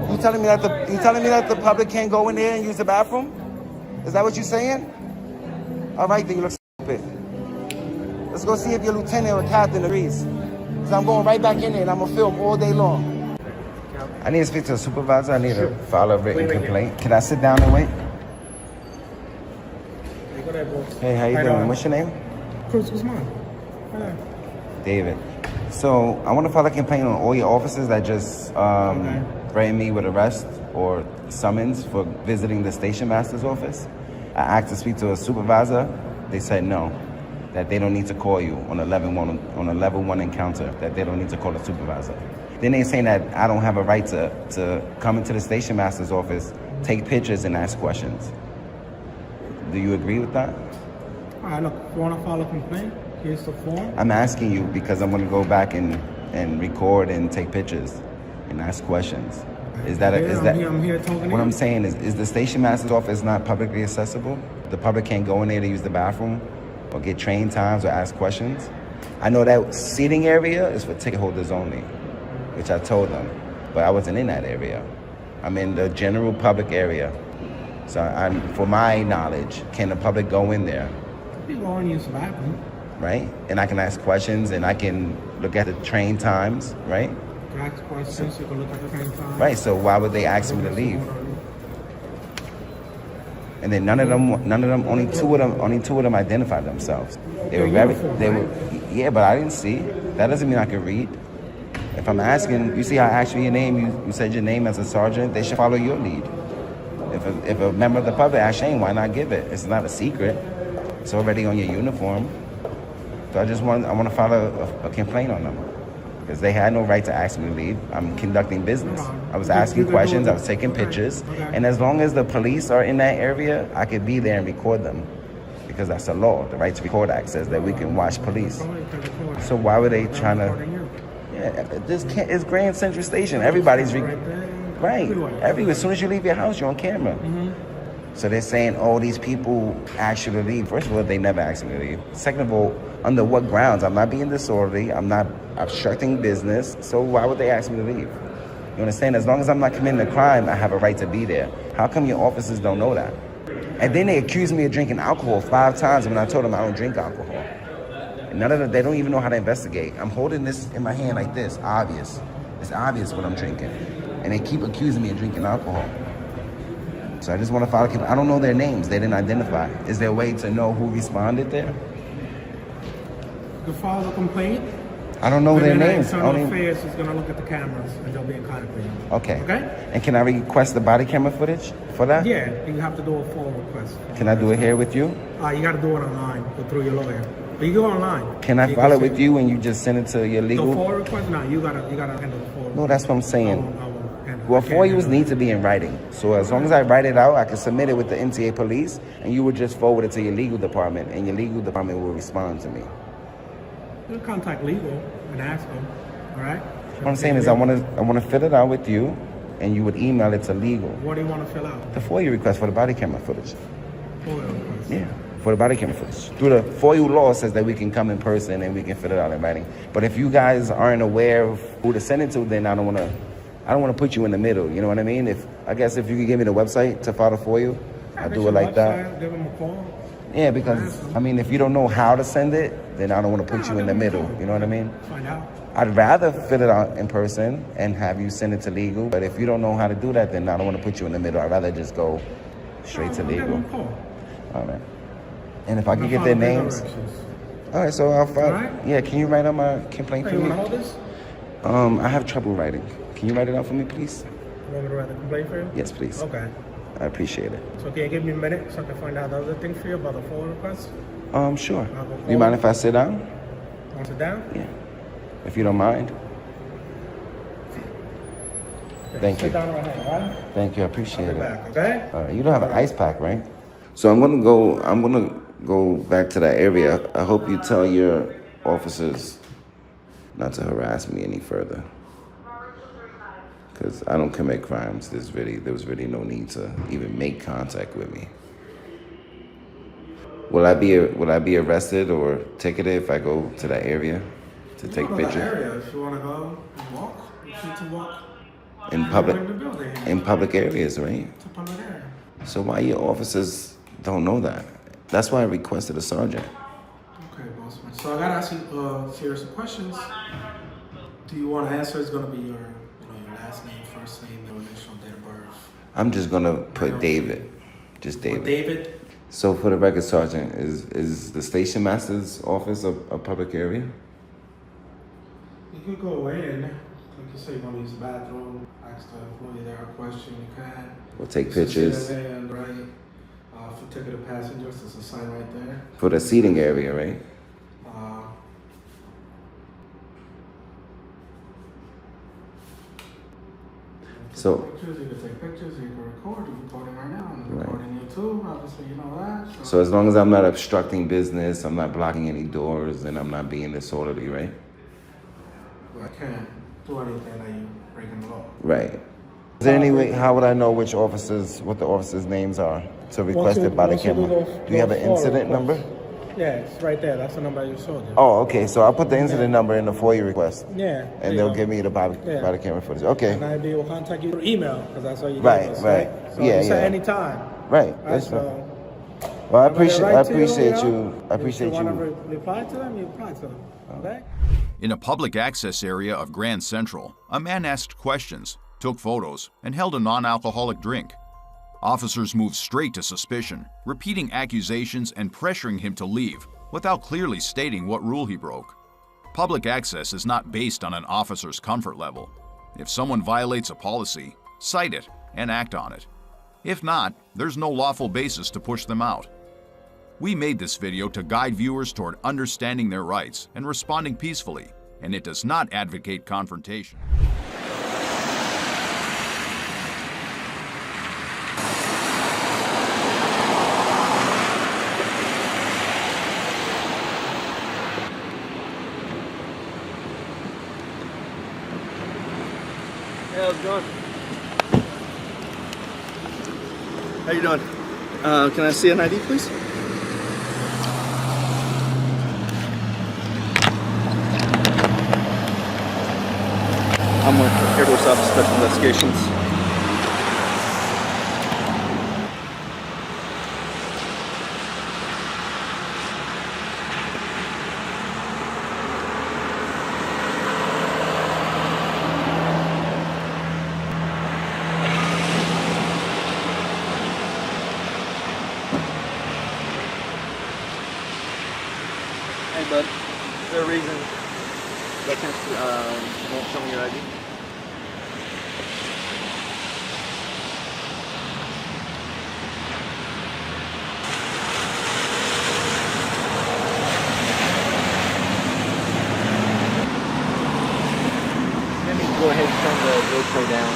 You telling me that the public can't go in there and use the bathroom? Is that what you're saying? All right, then you look stupid. Let's go see if your lieutenant or captain agrees. Because I'm going right back in there and I'm gonna film all day long. I need to speak to a supervisor. I need to file a written complaint. Can I sit down and wait? Hey, how you doing? What's your name? Cruz Guzman. David. So I want to file a complaint on all your officers that just threatened me with arrest or summons for visiting the station master's office. I asked to speak to a supervisor. They said no, that they don't need to call you on a level one encounter, that they don't need to call a supervisor. Then they're saying that I don't have a right to come into the station master's office, take pictures and ask questions. Do you agree with that? All right, look, if you want to file a complaint, here's the form. I'm asking you because I'm going to go back and record and take pictures and ask questions. I'm here talking to you. What I'm saying is the station master's office not publicly accessible? The public can't go in there to use the bathroom or get train times or ask questions? I know that seating area is for ticket holders only, which I told them, but I wasn't in that area. I'm in the general public area. So for my knowledge, can the public go in there? People go and use the bathroom. Right? And I can ask questions and I can look at the train times, right? You can ask questions, you can look at the train times. Right, so why would they ask me to leave? And then none of them, only two of them identified themselves. Yeah, but I didn't see. That doesn't mean I can read. If I'm asking, you see how I asked you your name, you said your name as a sergeant, they should follow your lead. If a member of the public asks Shane, why not give it? It's not a secret. It's already on your uniform. So I want to file a complaint on them. Because they had no right to ask me to leave. I'm conducting business. I was asking questions, I was taking pictures. And as long as the police are in that area, I could be there and record them. Because that's the law. The Right to Record Act says that we can watch police. So why were they trying to... Yeah, it's Grand Central Station. Everybody's... Right. Everywhere. As soon as you leave your house, you're on camera. So they're saying, oh, these people asked you to leave. First of all, they never asked me to leave. Second of all, under what grounds? I'm not being disorderly. I'm not obstructing business. So why would they ask me to leave? You understand? As long as I'm not committing a crime, I have a right to be there. How come your officers don't know that? And then they accused me of drinking alcohol 5 times when I told them I don't drink alcohol. And none of them, they don't even know how to investigate. I'm holding this in my hand like this, obvious. It's obvious what I'm drinking. And they keep accusing me of drinking alcohol. So I just want to file a complaint. I don't know their names. They didn't identify. Is there a way to know who responded there? You file a complaint. I don't know their names. Internal Affairs is going to look at the cameras and they'll be in contact with you. Okay. Okay? And can I request the body camera footage for that? Yeah, you have to do a full request. Can I do it here with you? You got to do it online, go through your lawyer. But you go online. Can I file it with you and you just send it to your legal? The full request? No, you gotta handle the full. No, that's what I'm saying. Well, FOIAs need to be in writing. So as long as I write it out, I can submit it with the MTA police, and you would just forward it to your legal department, and your legal department will respond to me. You'll contact legal and ask them, all right? What I'm saying is I want to fill it out with you, and you would email it to legal. What do you want to fill out? The FOIA request for the body camera footage. FOIA request? Yeah, for the body camera footage. Through the FOIA law says that we can come in person and we can fill it out in writing. But if you guys aren't aware of who to send it to, then I don't want to put you in the middle. You know what I mean? I guess if you could give me the website to file for you, I'll do it like that. Give them a call. Yeah, because I mean, if you don't know how to send it, then I don't want to put you in the middle. You know what I mean? Find out. I'd rather fill it out in person and have you send it to legal. But if you don't know how to do that, then I don't want to put you in the middle. I'd rather just go straight to legal. All right. And if I can get their names. All right, so I'll file. Right. Yeah, can you write on my complaint for me? You want to hold this? I have trouble writing. Can you write it out for me, please? You want me to write the complaint for you? Yes, please. Okay. I appreciate it. So can you give me a minute so I can find out the other thing for you about the FOIA request? Sure. Do you mind if I sit down? Want to sit down? Yeah. If you don't mind. Thank you. Sit down right now, all right? Thank you. I appreciate it. Back, okay? All right. You don't have an ice pack, right? So I'm gonna go back to that area. I hope you tell your officers not to harass me any further, because I don't commit crimes. There was really no need to even make contact with me. Will I be arrested or ticketed if I go to that area to take pictures? Area, if you want to go and walk, you need to walk in public areas, right? It's a public area. So why your officers don't know that? That's why I requested a sergeant. Okay, boss man. So I gotta ask you a series of questions. Do you want to answer? It's gonna be your last name, first name, your initial, date of birth. I'm just gonna put David. Just David. David. So for the record, Sergeant, is the station master's office a public area? You could go in, like you say, you want to use the bathroom, ask the employee there a question, you can. Or take pictures. And right, for ticketed passengers, there's a sign right there. For the seating area, right? So. Pictures, you can take pictures, you can record, you're recording right now, I'm recording you too, obviously you know that. So as long as I'm not obstructing business, I'm not blocking any doors, and I'm not being disorderly, right? I can't do anything that you breaking the law. Right. Is there any way, how would I know what the officers' names are to request it by the camera? Do you have an incident number? Yeah, it's right there. That's the number you showed you. Oh, okay. So I'll put the incident number in the FOIA request. Yeah. And they'll give me the body camera footage. Okay. And I'll be able to contact you through email, because that's what you right. So you say anytime. Right. That's right. Well, I appreciate you. I appreciate you. If you want to reply to them, you reply to them. Okay? In a public access area of Grand Central, a man asked questions, took photos, and held a non-alcoholic drink. Officers moved straight to suspicion, repeating accusations and pressuring him to leave without clearly stating what rule he broke. Public access is not based on an officer's comfort level. If someone violates a policy, cite it and act on it. If not, there's no lawful basis to push them out. We made this video to guide viewers toward understanding their rights and responding peacefully, and it does not advocate confrontation. Hey, how's it going? How you doing? Can I see an ID, please? I'm with Air Force Office Special Investigations. Hey bud, is there a reason that won't show me your ID? Let me go ahead and turn the GoPro down.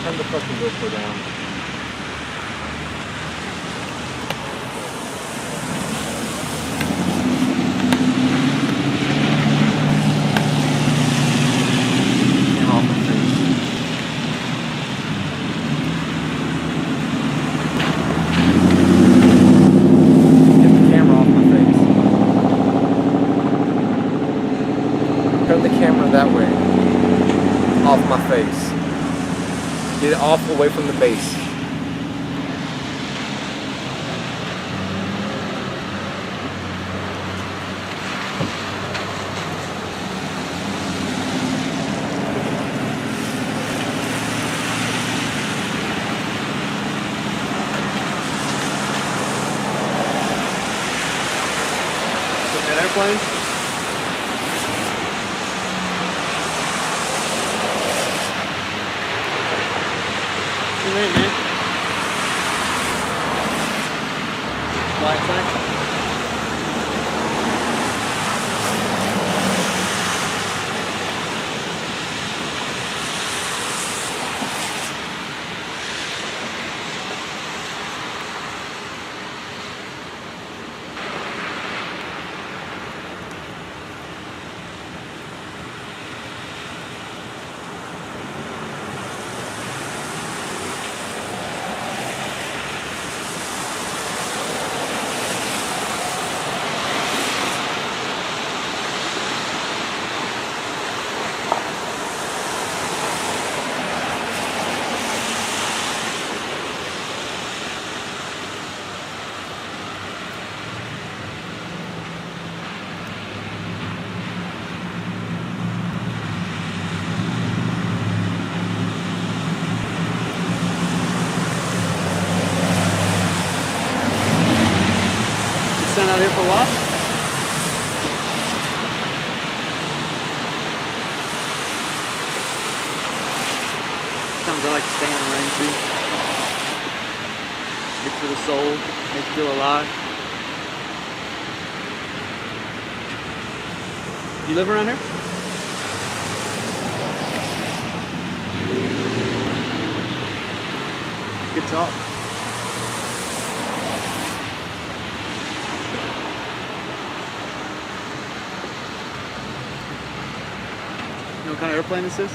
Turn the fucking GoPro down. Get the camera off my face. off my face. Get it off away from the base. Airplane. Too late, man. Black flag. Stand out here for a while. Sometimes I like to stay in the rain too. Good for the soul, makes you feel alive. You live around here? Good talk. What kind of airplane this is?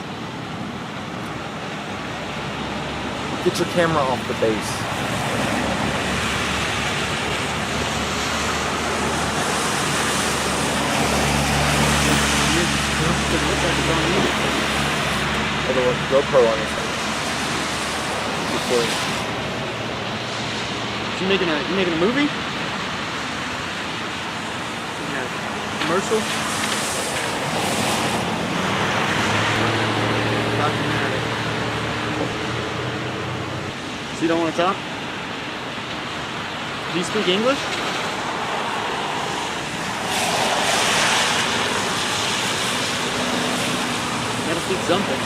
Get your camera off the base. Otherwise, GoPro on this. You making a movie? Yeah. Commercial? So you don't want to talk? Do you speak English? You gotta speak something.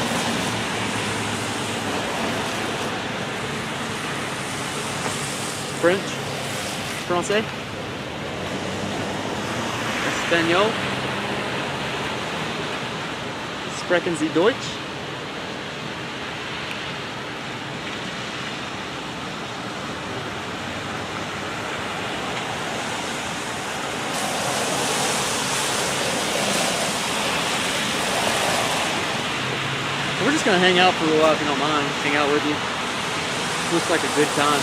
French? Français? Espanol? Sprechen Sie Deutsch? We're just gonna hang out for a while if you don't mind. Hang out with you. Looks like a good time.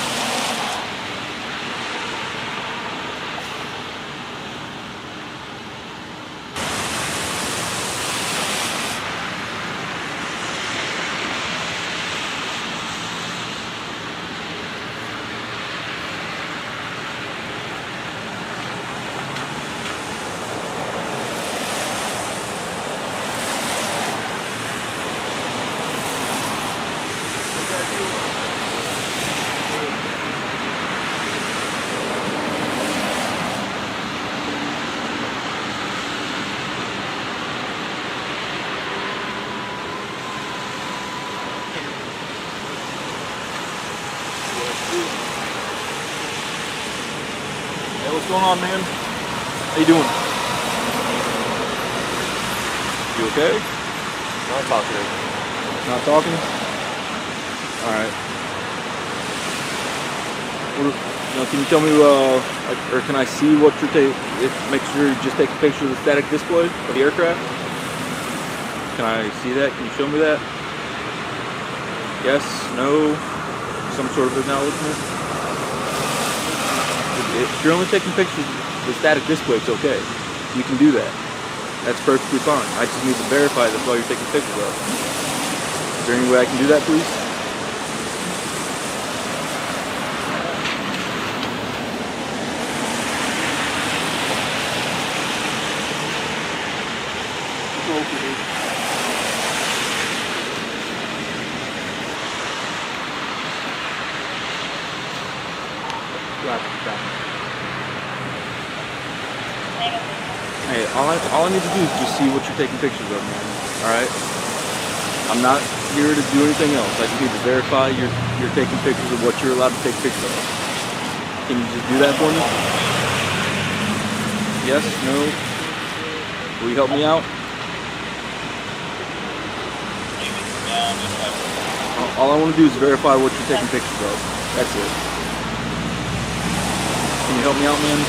Hey, what's going on, man? How you doing? You okay? Not talking. Not talking? Alright. Now, can you tell me, or can I see what you're taking? Make sure you just take a picture of the static display of the aircraft. Can I see that? Can you show me that? Yes? No? Some sort of acknowledgement? If you're only taking pictures of the static display, it's okay. You can do that. That's perfectly fine. I just need to verify that's all you're taking pictures of. there any way I can do that, please? Hey, all I need to do is just see what you're taking pictures of, man. Alright? I'm not here to do anything else. I just need to verify you're taking pictures of what you're allowed to take pictures of. Can you just do that for me? Yes? No? Will you help me out? All I want to do is verify what you're taking pictures of. That's it. Can you help me out, man?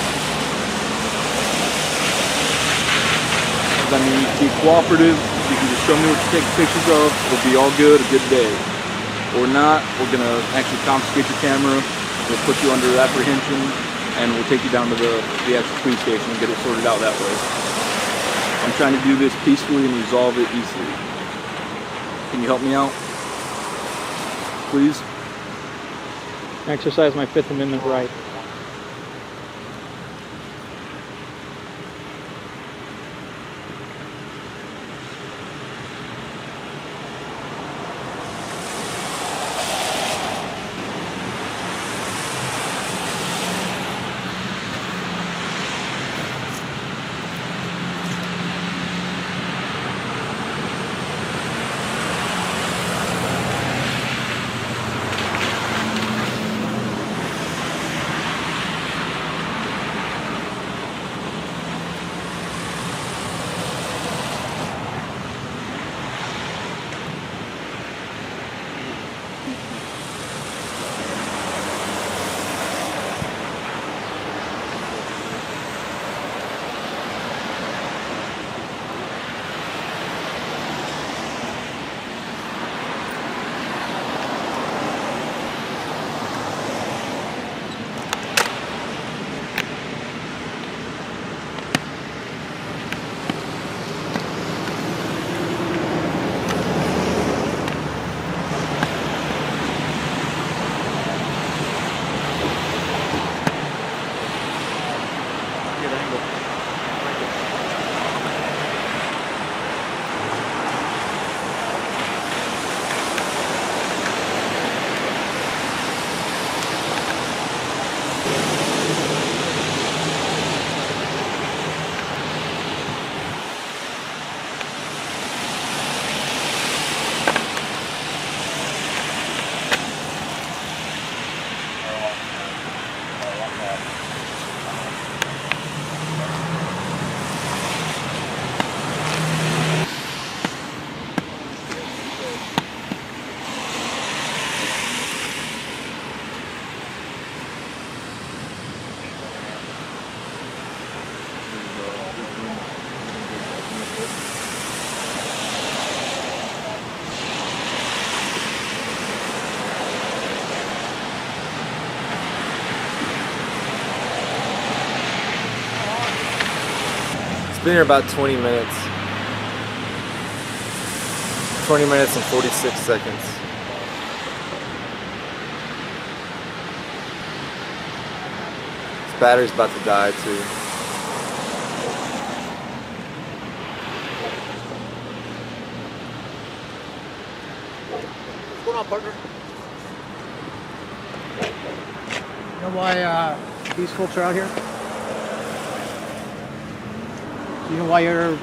I mean, be cooperative. You can just show me what you're taking pictures of. It'll be all good, a good day. Or not, we're gonna actually confiscate your camera. We'll put you under apprehension, and we'll take you down to the actual police station and get it sorted out that way. I'm trying to do this peacefully and resolve it easily. Can you help me out? Please? Exercise my Fifth Amendment right. It's been here about 20 minutes. 20 minutes and 46 seconds. This battery's about to die too. What's going on, partner? You know why these folks are out here? You know why you're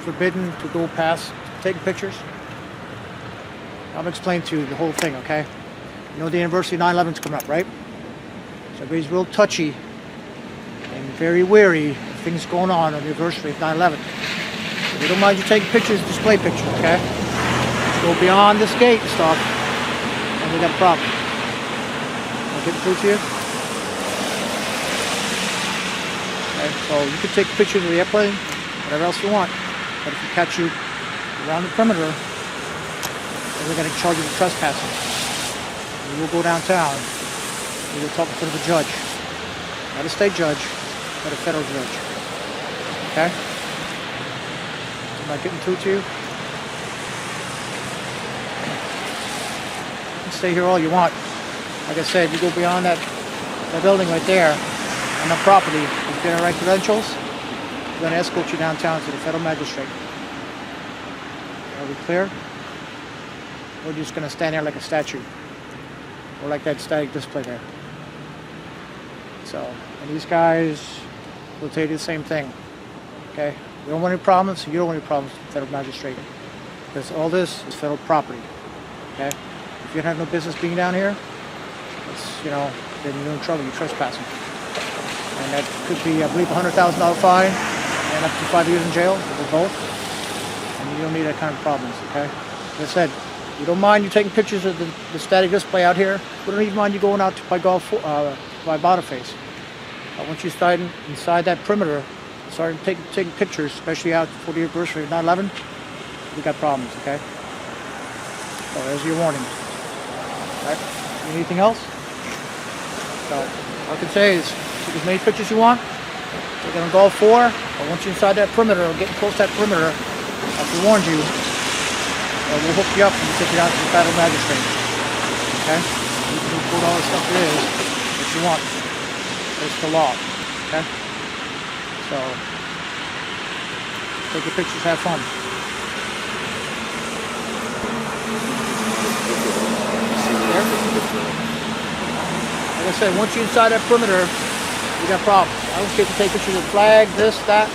forbidden to go past taking pictures? I'll explain to you the whole thing, okay? You know the anniversary of 9/11's coming up, right? So everybody's real touchy and very wary of things going on the anniversary of 9/11. So we don't mind you taking pictures, display pictures, okay? Go beyond this gate and stuff, and we got a problem. Am I getting through to you? Okay, so you can take pictures of the airplane, whatever else you want, but if we catch you around the perimeter, then we're going to charge you with trespassing. We will go downtown. We will talk in front of a judge, not a state judge, but a federal judge. Okay? Am I getting through to you? stay here all you want. Like I said, you go beyond that building right there on the property, you get our right credentials, we're going to escort you downtown to the federal magistrate. Are we clear? We're just going to stand there like a statue, or like that static display there. So, and these guys will tell you the same thing. Okay? We don't want any problems, you don't want any problems with the federal magistrate. Because all this is federal property. Okay? If you have no business being down here, it's, then you're in trouble, you're trespassing. And that could be, I believe, a $100,000 fine and up to 5 years in jail, or both. And you don't need that kind of problems, okay? Like I said, we don't mind you taking pictures of the static display out here. We don't even mind you going out to by Boniface. Once you start inside that perimeter, start taking pictures, especially out for the anniversary of 9/11, we got problems, okay? So there's your warning. All right? Anything else? So all I can say is take as many pictures you want. We're going to go 4, but once you're inside that perimeter or getting close to that perimeter, like we warned you, we'll hook you up and we'll take you down to the federal magistrate. Okay? You can report all the stuff it is that you want. It's the law. Okay? So take your pictures, have fun. Like I said, once you're inside that perimeter, we got problems. I don't care if you take pictures of the flag, this, that,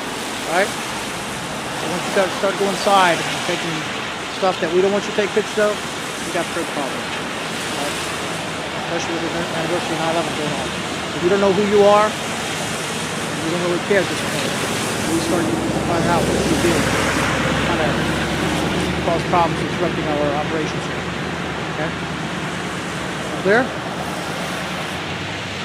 right? So once you start going inside and taking stuff that we don't want you to take pictures of, we got big problems. Right? Especially with the anniversary of 9/11 going on. If you don't know who you are, and you don't really care at this point, we start finding out what you do. Kind of cause problems disrupting our operations here. Okay? Clear?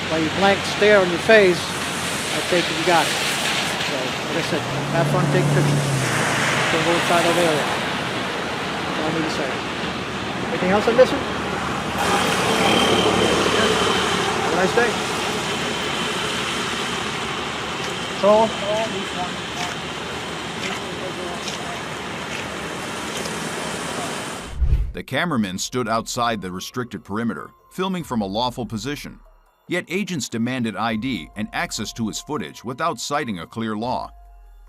By your blank stare on your face, I take it you got it. So, like I said, have fun, take pictures. Don't go inside that area. That's all I need to say. Anything else I'm missing? Have a nice day. Control. The cameraman stood outside the restricted perimeter, filming from a lawful position. Yet agents demanded ID and access to his footage without citing a clear law.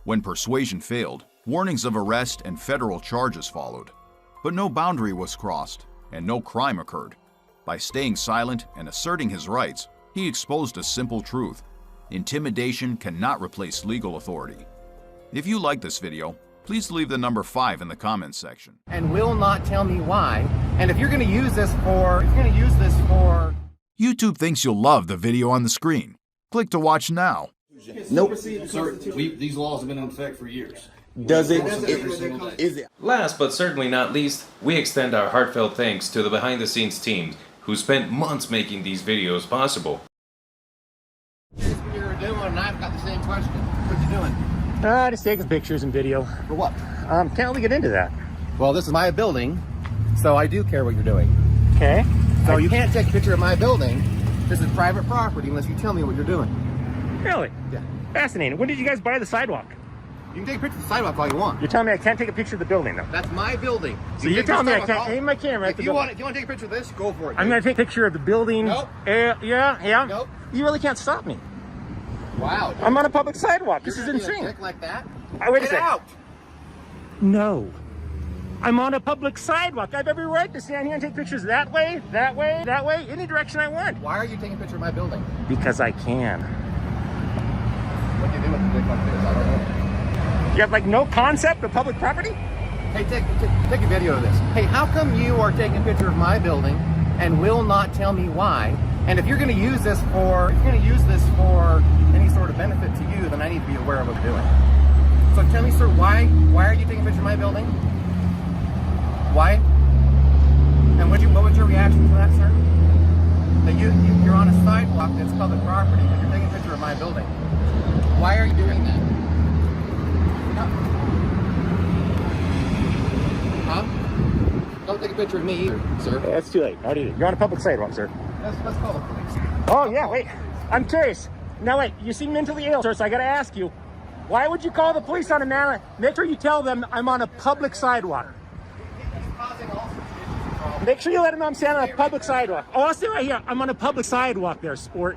When persuasion failed, warnings of arrest and federal charges followed. But no boundary was crossed, and no crime occurred. By staying silent and asserting his rights, he exposed a simple truth. Intimidation cannot replace legal authority. If you like this video, please leave the number 5 in the comments section. And will not tell me why. And if you're going to use this for, YouTube thinks you'll love the video on the screen. Click to watch now. Nope. Sir, these laws have been in effect for years. Is it? Last but certainly not least, we extend our heartfelt thanks to the behind-the-scenes team who spent months making these videos possible. Here's what you're doing, and I've got the same question. What you doing? Just taking pictures and video. For what? Can't really get into that. Well, this is my building, so I do care what you're doing. Okay. So you can't take a picture of my building. This is private property unless you tell me what you're doing. Really? Yeah. Fascinating. When did you guys buy the sidewalk? You can take a picture of the sidewalk all you want. You're telling me I can't take a picture of the building, though? That's my building. So you're telling me I can't aim my camera at the building? If you want to take a picture of this, go for it. I'm going to take a picture of the building. Nope. Yeah. Nope. You really can't stop me. Wow. Dude. I'm on a public sidewalk. This is insane. A dick like that? Wait a Get second. out. No. I'm on a public sidewalk. I have every right to stand here and take pictures that way, any direction I want. Why are you taking a picture of my building? Because I can. What do you do with a dick like this? I don't know. You have like no concept of public property? Hey, take a video of this. Hey, how come you are taking a picture of my building and will not tell me why? And if you're going to use this for, any sort of benefit to you, then I need to be aware of what you're doing. So tell me, sir, why are you taking a picture of my building? Why? And what was your reaction to that, sir? That you're on a sidewalk that's public property and you're taking a picture of my building. Why are you doing that? Huh? Don't take a picture of me either, sir. Yeah, it's too late. I already did. You're on a public sidewalk, sir. Let's call the police. Oh, yeah, wait. I'm curious. Now, wait, you seem mentally ill, sir, so I got to ask you, why would you call the police on a man? Make sure you tell them I'm on a public sidewalk. It's causing all sorts of issues. Make sure you let him know I'm standing on a public sidewalk. Oh, I'll stay right here. I'm on a public sidewalk there, sport.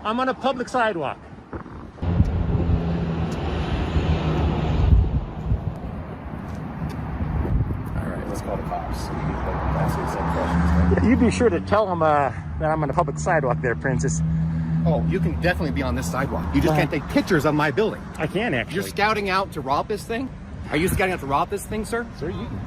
I'm on a public sidewalk. All right, let's call the cops. Ask you some questions. Yeah, you be sure to tell them that I'm on a public sidewalk there, Princess. Oh, you can definitely be on this sidewalk. You just can't take pictures of my building. I can actually. You're scouting out to rob this thing? Are you scouting out to rob this thing, sir? Sir, you can